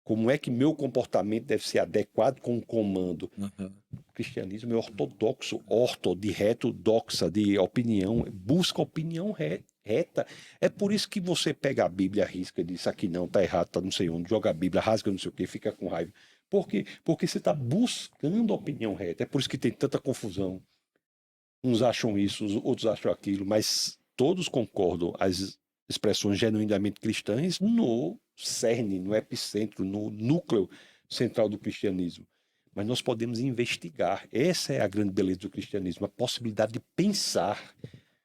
Como é que meu comportamento deve ser adequado com o comando? Uhum. O cristianismo é ortodoxo, de reto, doxa, de opinião, busca opinião reta. É por isso que você pega a Bíblia, risca, diz aqui não, tá errado, tá não sei onde, joga a Bíblia, rasga não sei o quê, fica com raiva. Por quê? Porque você está buscando a opinião reta. É por isso que tem tanta confusão. Uns acham isso, os outros acham aquilo, mas todos concordam as expressões genuinamente cristãs no cerne, no epicentro, no núcleo central do cristianismo. Mas nós podemos investigar. Essa é a grande beleza do cristianismo, a possibilidade de pensar.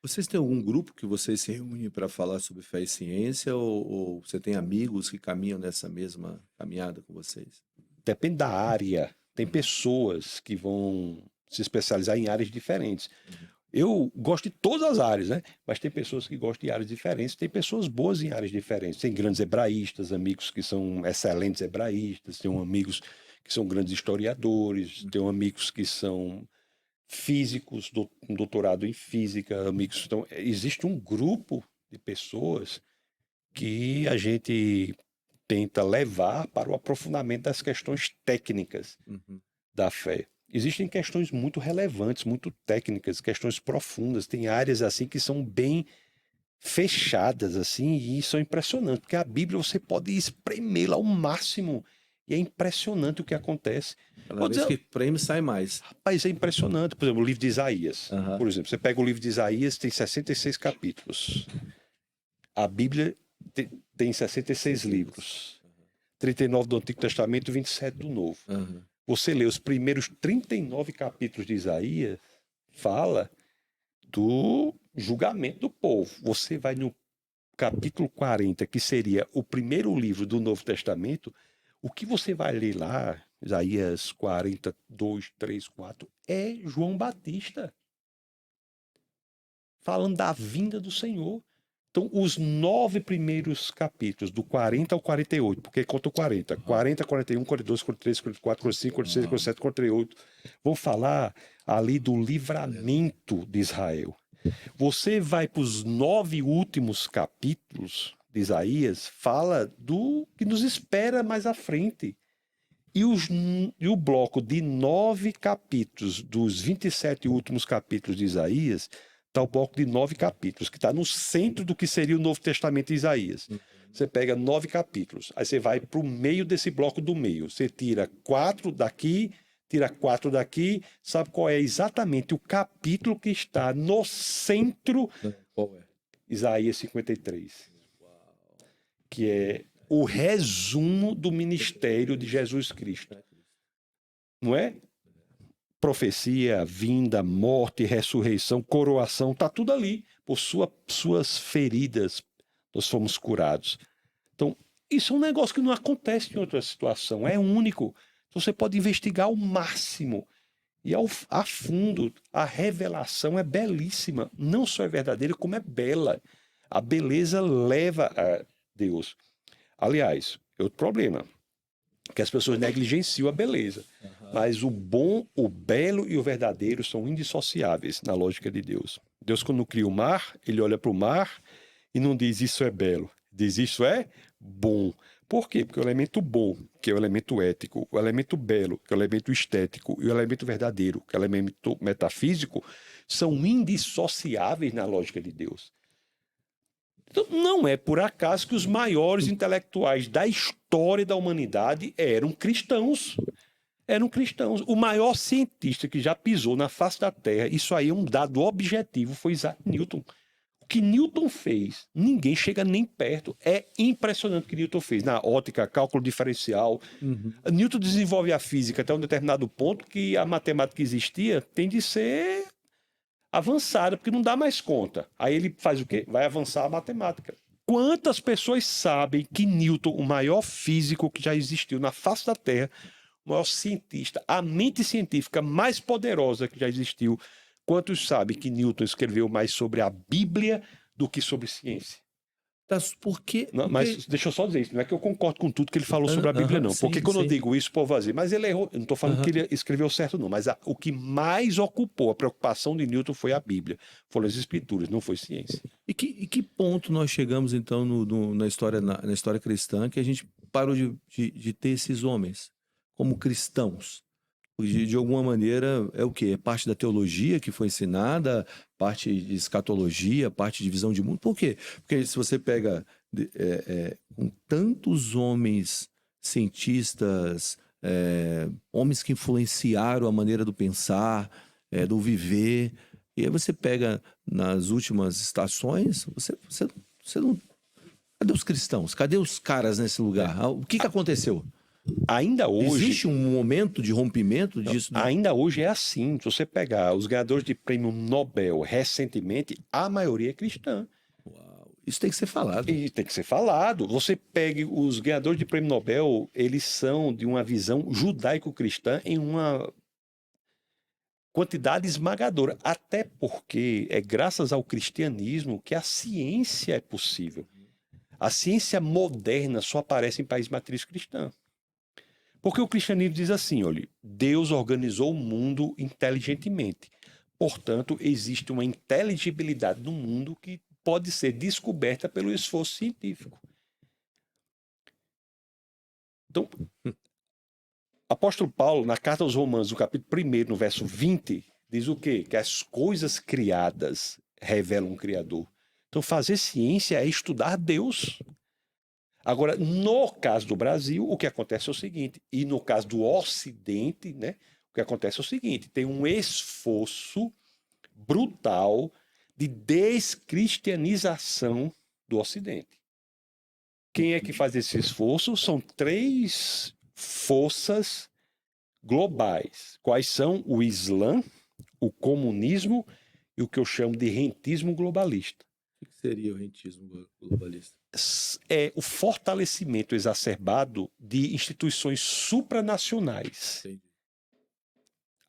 Vocês têm algum grupo que vocês se reúnem para falar sobre fé e ciência ou você tem amigos que caminham nessa mesma caminhada com vocês? Depende da área. Tem pessoas que vão se especializar em áreas diferentes. Eu gosto de todas as áreas, né? Mas tem pessoas que gostam de áreas diferentes, tem pessoas boas em áreas diferentes. Tem grandes hebraístas, amigos que são excelentes hebraístas, tem amigos que são grandes historiadores, tem amigos que são físicos, um doutorado em física, amigos. Então, existe um grupo de pessoas que a gente tenta levar para o aprofundamento das questões técnicas da fé. Existem questões muito relevantes, muito técnicas, questões profundas. Tem áreas assim que são bem fechadas assim e são impressionantes, porque a Bíblia você pode espremê-la ao máximo e é impressionante o que acontece. Cada vez que prêmio sai mais. Rapaz, é impressionante. Por exemplo, o livro de Isaías. Uhum. Por exemplo, você pega o livro de Isaías, tem 66 capítulos. A Bíblia tem 66 livros. 39 do Antigo Testamento e 27 do Novo. Uhum. Você lê os primeiros 39 capítulos de Isaías, fala do julgamento do povo. Você vai no capítulo 40, que seria o primeiro livro do Novo Testamento, o que você vai ler lá, Isaías 42, 3, 4, é João Batista falando da vinda do Senhor. Então, os 9 primeiros capítulos, do 40 ao 48, porque conta o 40, 40, 41, 42, 43, 44, 45, 46, 47, 48, vão falar ali do livramento de Israel. Você vai para os 9 últimos capítulos de Isaías, fala do que nos espera mais à frente. E o bloco de 9 capítulos, dos 27 últimos capítulos de Isaías, está o bloco de 9 capítulos, que está no centro do que seria o Novo Testamento de Isaías. Você pega 9 capítulos, aí você vai para o meio desse bloco do meio. Você tira 4 daqui, tira 4 daqui. Sabe qual é exatamente o capítulo que está no centro? Qual é? Isaías 53. Que é o resumo do ministério de Jesus Cristo. Não é? Profecia, vinda, morte, ressurreição, coroação, está tudo ali. Por suas feridas, nós fomos curados. Então, isso é um negócio que não acontece em outra situação, é único. Então, você pode investigar ao máximo e a fundo. A revelação é belíssima. Não só é verdadeira, como é bela. A beleza leva Deus. Aliás, outro problema, que as pessoas negligenciam a beleza. Mas o bom, o belo e o verdadeiro são indissociáveis na lógica de Deus. Deus, quando cria o mar, ele olha para o mar e não diz isso é belo, diz isso é bom. Por quê? Porque o elemento bom, que é o elemento ético, o elemento belo, que é o elemento estético, e o elemento verdadeiro, que é o elemento metafísico, são indissociáveis na lógica de Deus. Então, não é por acaso que os maiores intelectuais da história da humanidade eram cristãos. Eram cristãos. O maior cientista que já pisou na face da Terra, isso aí é um dado objetivo, foi Isaac Newton. O que Newton fez, ninguém chega nem perto. É impressionante o que Newton fez na ótica, cálculo diferencial. Newton desenvolve a física até um determinado ponto que a matemática que existia tem de ser avançada, porque não dá mais conta. Aí ele faz o quê? Vai avançar a matemática. Quantas pessoas sabem que Newton, o maior físico que já existiu na face da Terra, o maior cientista, a mente científica mais poderosa que já existiu, quantos sabem que Newton escreveu mais sobre a Bíblia do que sobre ciência? Por quê? Não, mas deixa eu só dizer isso, não é que eu concordo com tudo que ele falou sobre a Bíblia, não. Porque quando eu digo isso, o povo vai dizer, mas ele errou. Eu não estou falando que ele escreveu certo, não. Mas o que mais ocupou a preocupação de Newton foi a Bíblia. Foram as Escrituras, não foi ciência. E que ponto nós chegamos, então, na história cristã, que a gente parou de ter esses homens como cristãos? De alguma maneira, é o quê? É parte da teologia que foi ensinada, parte de escatologia, parte de visão de mundo. Por quê? Porque se você pega com tantos homens cientistas, homens que influenciaram a maneira do pensar, do viver, e aí você pega nas últimas estações, você não... Cadê os cristãos? Cadê os caras nesse lugar? O que aconteceu? Ainda hoje... Existe um momento de rompimento disso? Ainda hoje é assim. Se você pegar os ganhadores de prêmio Nobel recentemente, a maioria é cristã. Uau. Isso tem que ser falado. E tem que ser falado. Você pegue os ganhadores de prêmio Nobel, eles são de uma visão judaico-cristã em uma quantidade esmagadora. Até porque é graças ao cristianismo que a ciência é possível. A ciência moderna só aparece em países de matriz cristã. Porque o cristianismo diz assim, olha, Deus organizou o mundo inteligentemente. Portanto, existe uma inteligibilidade no mundo que pode ser descoberta pelo esforço científico. Então, apóstolo Paulo, na carta aos Romanos, no capítulo 1, no verso 20, diz o quê? Que as coisas criadas revelam um Criador. Então, fazer ciência é estudar Deus. Agora, no caso do Brasil, o que acontece é o seguinte, e no caso do Ocidente, né, o que acontece é o seguinte, tem um esforço brutal de descristianização do Ocidente. Quem é que faz esse esforço? São 3 forças globais. Quais são? O Islã, o comunismo e o que eu chamo de rentismo globalista. O que seria o rentismo globalista? É o fortalecimento exacerbado de instituições supranacionais. Entendi.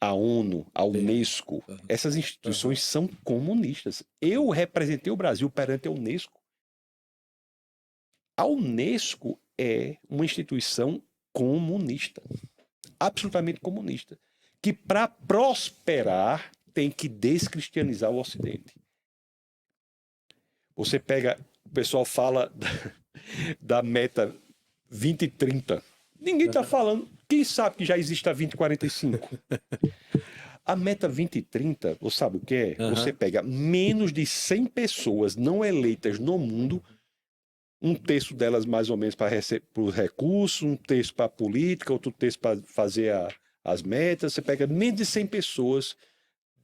A ONU, a Entendi. Unesco, essas instituições são comunistas. Eu representei o Brasil perante a Unesco. A Unesco é uma instituição comunista, absolutamente comunista, que para prosperar tem que descristianizar o Ocidente. Você pega, o pessoal fala da meta 2030. Ninguém está falando. Quem sabe que já existe a 2045? A meta 2030, você sabe o que é? Você pega menos de 100 pessoas não eleitas no mundo, um terço delas mais ou menos para os recursos, um terço para a política, outro terço para fazer as metas. Você pega menos de 100 pessoas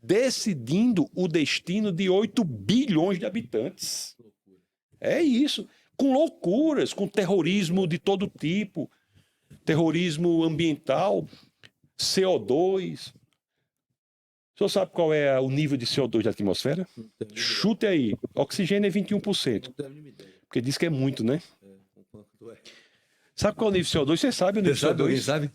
decidindo o destino de 8 bilhões de habitantes. É isso. Com loucuras, com terrorismo de todo tipo, terrorismo ambiental, CO2. O senhor sabe qual é o nível de CO2 da atmosfera? Chute aí. Oxigênio é 21%. Porque diz que é muito, né? Sabe qual é o nível de CO2? Você sabe o nível de CO2? Alguém sabe?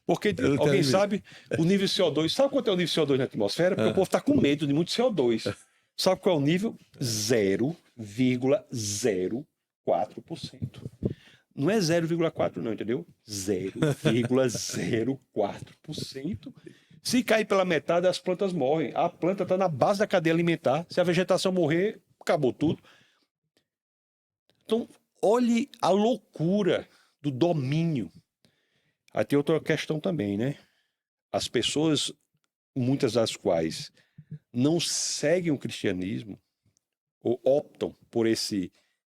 Porque alguém sabe o nível de CO2. Sabe quanto é o nível de CO2 na atmosfera? Porque o povo está com medo de muito CO2. Sabe qual é o nível? 0,04 0,04%. Não é 0,4% não, entendeu? 0,04%. Se cair pela metade, as plantas morrem. A planta está na base da cadeia alimentar. Se a vegetação morrer, acabou tudo. Então, olhe a loucura do domínio. Aí tem outra questão também, né? As pessoas, muitas das quais não seguem o cristianismo ou optam por esse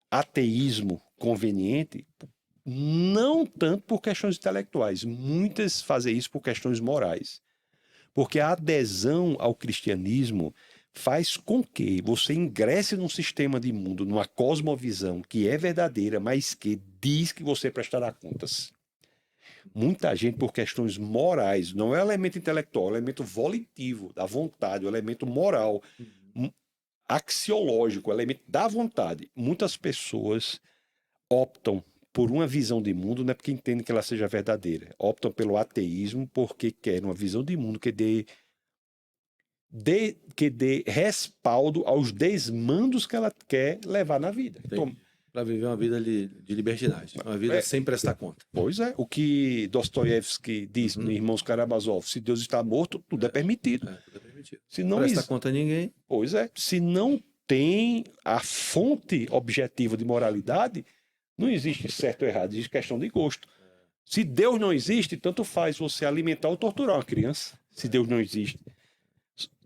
ateísmo conveniente, não tanto por questões intelectuais. Muitas fazem isso por questões morais. Porque a adesão ao cristianismo faz com que você ingresse num sistema de mundo, numa cosmovisão que é verdadeira, mas que diz que você prestará contas. Muita gente, por questões morais, não é o elemento intelectual, é o elemento volitivo, da vontade, o elemento moral, axiológico, o elemento da vontade. Muitas pessoas optam por uma visão de mundo, não é porque entendem que ela seja verdadeira. Optam pelo ateísmo porque querem uma visão de mundo que dê respaldo aos desmandos que ela quer levar na vida. Para viver uma vida de libertinagem, uma vida sem prestar conta. Pois é, o que Dostoiévski diz no Irmãos Karamazov, se Deus está morto, tudo é permitido. Tudo é permitido. Se não presta conta a ninguém. Pois é, se não tem a fonte objetiva de moralidade, não existe certo ou errado, existe questão de gosto. Se Deus não existe, tanto faz você alimentar ou torturar uma criança, se Deus não existe.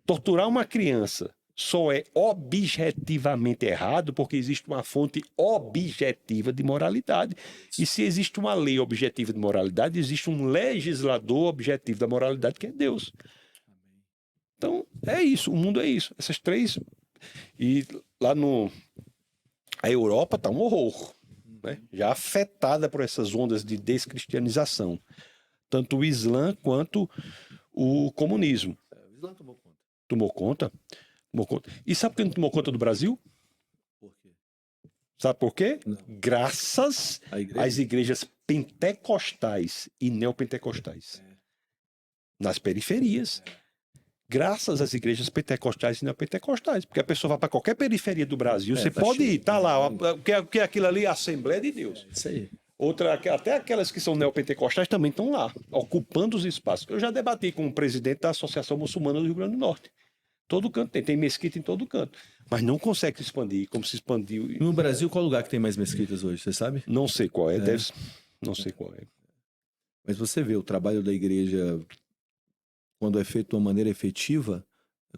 Torturar uma criança só é objetivamente errado porque existe uma fonte objetiva de moralidade. E se existe uma lei objetiva de moralidade, existe um legislador objetivo da moralidade, que é Deus. Então, é isso, o mundo é isso. Essas três... E lá a Europa está um horror, né? Já afetada por essas ondas de descristianização. Tanto o Islã quanto o comunismo. O Islã tomou conta. Tomou conta. E sabe por que não tomou conta do Brasil? Por quê? Sabe por quê? Não. Graças às igrejas pentecostais e neopentecostais. Nas periferias. Graças às igrejas pentecostais e neopentecostais. Porque a pessoa vai para qualquer periferia do Brasil, você pode ir, tá lá, o que é aquilo ali? A Assembleia de Deus. Isso aí. Até aquelas que são neopentecostais também estão lá, ocupando os espaços. Eu já debati com o presidente da Associação Muçulmana do Rio Grande do Norte. Todo canto tem mesquita em todo canto. Mas não consegue se expandir como se expandiu. No Brasil, qual lugar que tem mais mesquitas hoje, você sabe? Não sei qual é. Não sei qual é. Mas você vê, o trabalho da igreja, quando é feito de uma maneira efetiva,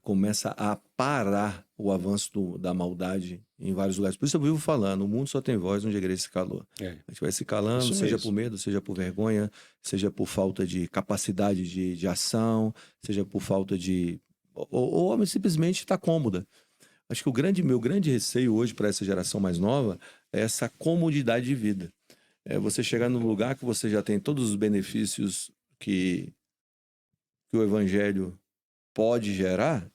começa a parar o avanço da maldade em vários lugares. Por isso eu vivo falando, o mundo só tem voz onde a igreja se calou. A gente vai se calando, Isso seja mesmo. por medo, seja por vergonha, seja por falta de capacidade de ação, seja por falta de... Ou simplesmente está cômoda. Acho que meu grande receio hoje para essa geração mais nova é essa comodidade de vida. É você chegar num lugar que você já tem todos os benefícios que o evangelho pode gerar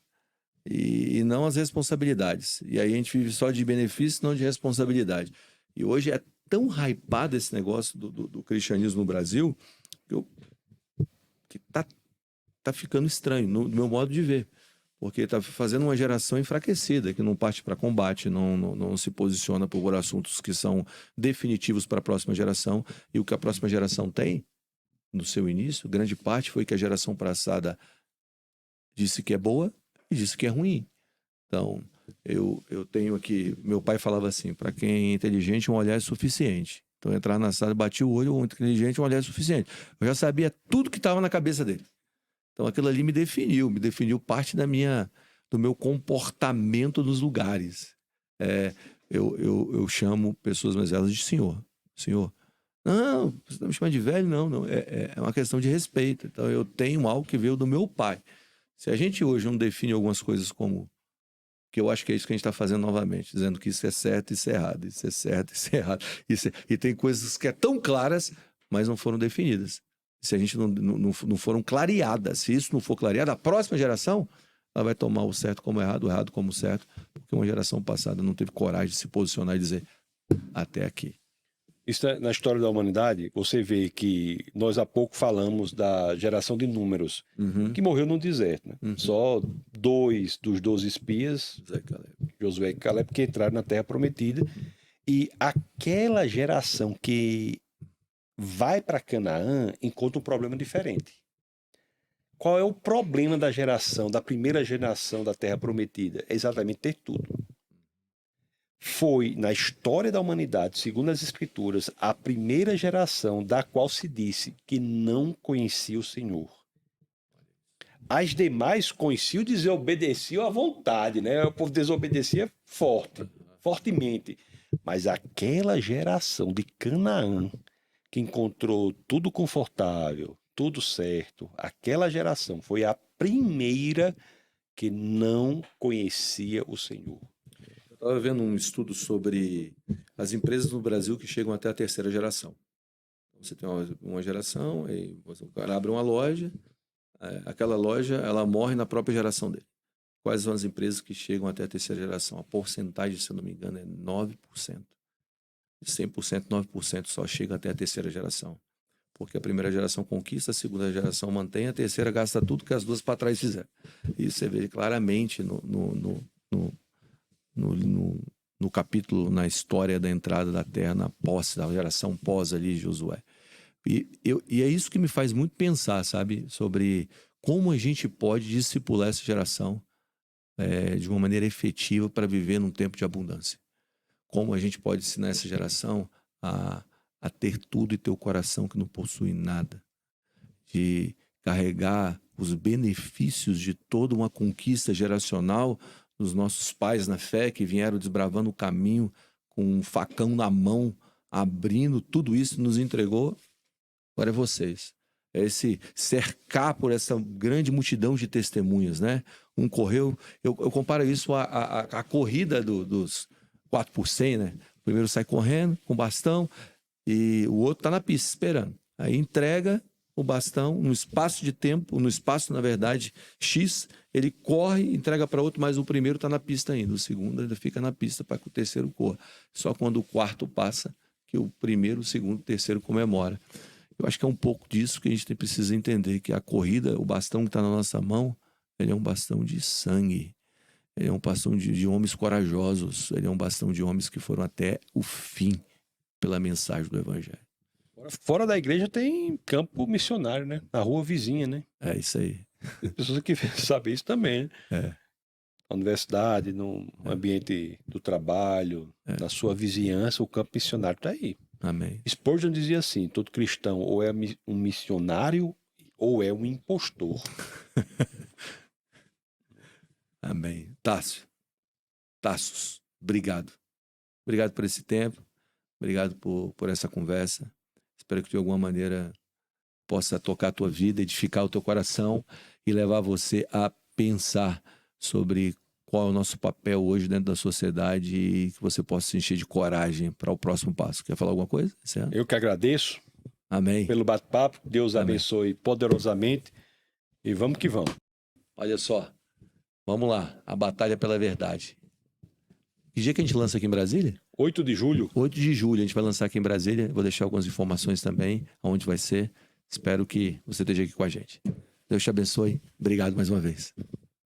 e não as responsabilidades. E aí a gente vive só de benefícios, não de responsabilidade. E hoje é tão hypado esse negócio do cristianismo no Brasil que tá ficando estranho, no meu modo de ver. Porque está fazendo uma geração enfraquecida, que não parte para combate, não se posiciona por assuntos que são definitivos para a próxima geração. E o que a próxima geração tem, no seu início, grande parte foi que a geração passada disse que é boa e disse que é ruim. Então, eu tenho aqui... Meu pai falava assim, para quem é inteligente, um olhar é suficiente. Então, eu entrar na sala, bati o olho, um inteligente, um olhar é suficiente. Eu já sabia tudo que estava na cabeça dele. Então aquilo ali me definiu parte do meu comportamento nos lugares. Eu chamo pessoas mais velhas de senhor. Senhor. Não, você não me chama de velho, não. É uma questão de respeito. Então eu tenho algo que veio do meu pai. Se a gente hoje não define algumas coisas como... Que eu acho que é isso que a gente está fazendo novamente, dizendo que isso é certo e isso é errado, isso é certo e isso é errado. E tem coisas que é tão claras, mas não foram definidas. Se a gente não foram clareadas, se isso não for clareado, a próxima geração ela vai tomar o certo como errado, o errado como certo, porque uma geração passada não teve coragem de se posicionar e dizer até aqui. Isso na história da humanidade, você vê que nós há pouco falamos da geração de números, que morreu no deserto. Né? Só 2 dos 12 espias, Josué e Caleb, que entraram na Terra Prometida E aquela geração que vai para Canaã encontra um problema diferente. Qual é o problema da primeira geração da Terra Prometida? É exatamente ter tudo. Foi, na história da humanidade, segundo as Escrituras, a primeira geração da qual se disse que não conhecia o Senhor. As demais conheciam e desobedeciam à vontade, né? O povo desobedecia fortemente. Mas aquela geração de Canaã, que encontrou tudo confortável, tudo certo, aquela geração foi a primeira que não conhecia o Senhor. Eu estava vendo um estudo sobre as empresas no Brasil que chegam até a terceira geração. Você tem uma geração, aí o cara abre uma loja, aquela loja ela morre na própria geração dele. Quais são as empresas que chegam até a terceira geração? A porcentagem, se eu não me engano, é 9%. De 100%, 9% só chega até a terceira geração. Porque a primeira geração conquista, a segunda geração mantém, a terceira gasta tudo que as duas para trás fizeram. Isso você vê claramente no capítulo, na história da entrada da terra, na posse, da geração pós ali, Josué. E é isso que me faz muito pensar, sabe? Sobre como a gente pode discipular essa geração de uma maneira efetiva para viver num tempo de abundância. Como a gente pode ensinar essa geração a ter tudo e ter o coração que não possui nada. De carregar os benefícios de toda uma conquista geracional dos nossos pais na fé, que vieram desbravando o caminho com um facão na mão, abrindo tudo isso, nos entregou. Agora é vocês. É esse cercar por essa grande multidão de testemunhas, né? Um correu... Eu comparo isso à corrida dos 4x100, né? O primeiro sai correndo com bastão e o outro está na pista esperando. Aí entrega o bastão no espaço de tempo, no espaço, na verdade, X, ele corre, entrega para outro, mas o primeiro está na pista ainda. O segundo ainda fica na pista para que o terceiro corra. Só quando o quarto passa que o primeiro, o segundo, o terceiro comemora. Eu acho que é um pouco disso que a gente precisa entender, que a corrida, o bastão que está na nossa mão, ele é um bastão de sangue. Ele é um bastão de homens corajosos. Ele é um bastão de homens que foram até o fim pela mensagem do Evangelho. Fora da igreja tem campo missionário, né? Na rua vizinha, né? É isso aí. Tem pessoas que sabem isso também, né? Na universidade, no ambiente do trabalho, na sua vizinhança, o campo missionário está aí. Amém. Spurgeon dizia assim: todo cristão ou é um missionário ou é um impostor. Amém. Tassos, obrigado. Obrigado por esse tempo. Obrigado por essa conversa. Espero que de alguma maneira possa tocar a tua vida, edificar o teu coração e levar você a pensar sobre qual é o nosso papel hoje dentro da sociedade e que você possa se encher de coragem para o próximo passo. Quer falar alguma coisa? Eu que agradeço. Amém. Pelo bate-papo. Deus abençoe poderosamente. E vamos que vamos. Olha só. Vamos lá. A batalha pela verdade. Que dia que a gente lança aqui em Brasília? 8 de julho. 8 de julho a gente vai lançar aqui em Brasília. Vou deixar algumas informações também, aonde vai ser. Espero que você esteja aqui com a gente. Deus te abençoe. Obrigado mais uma vez.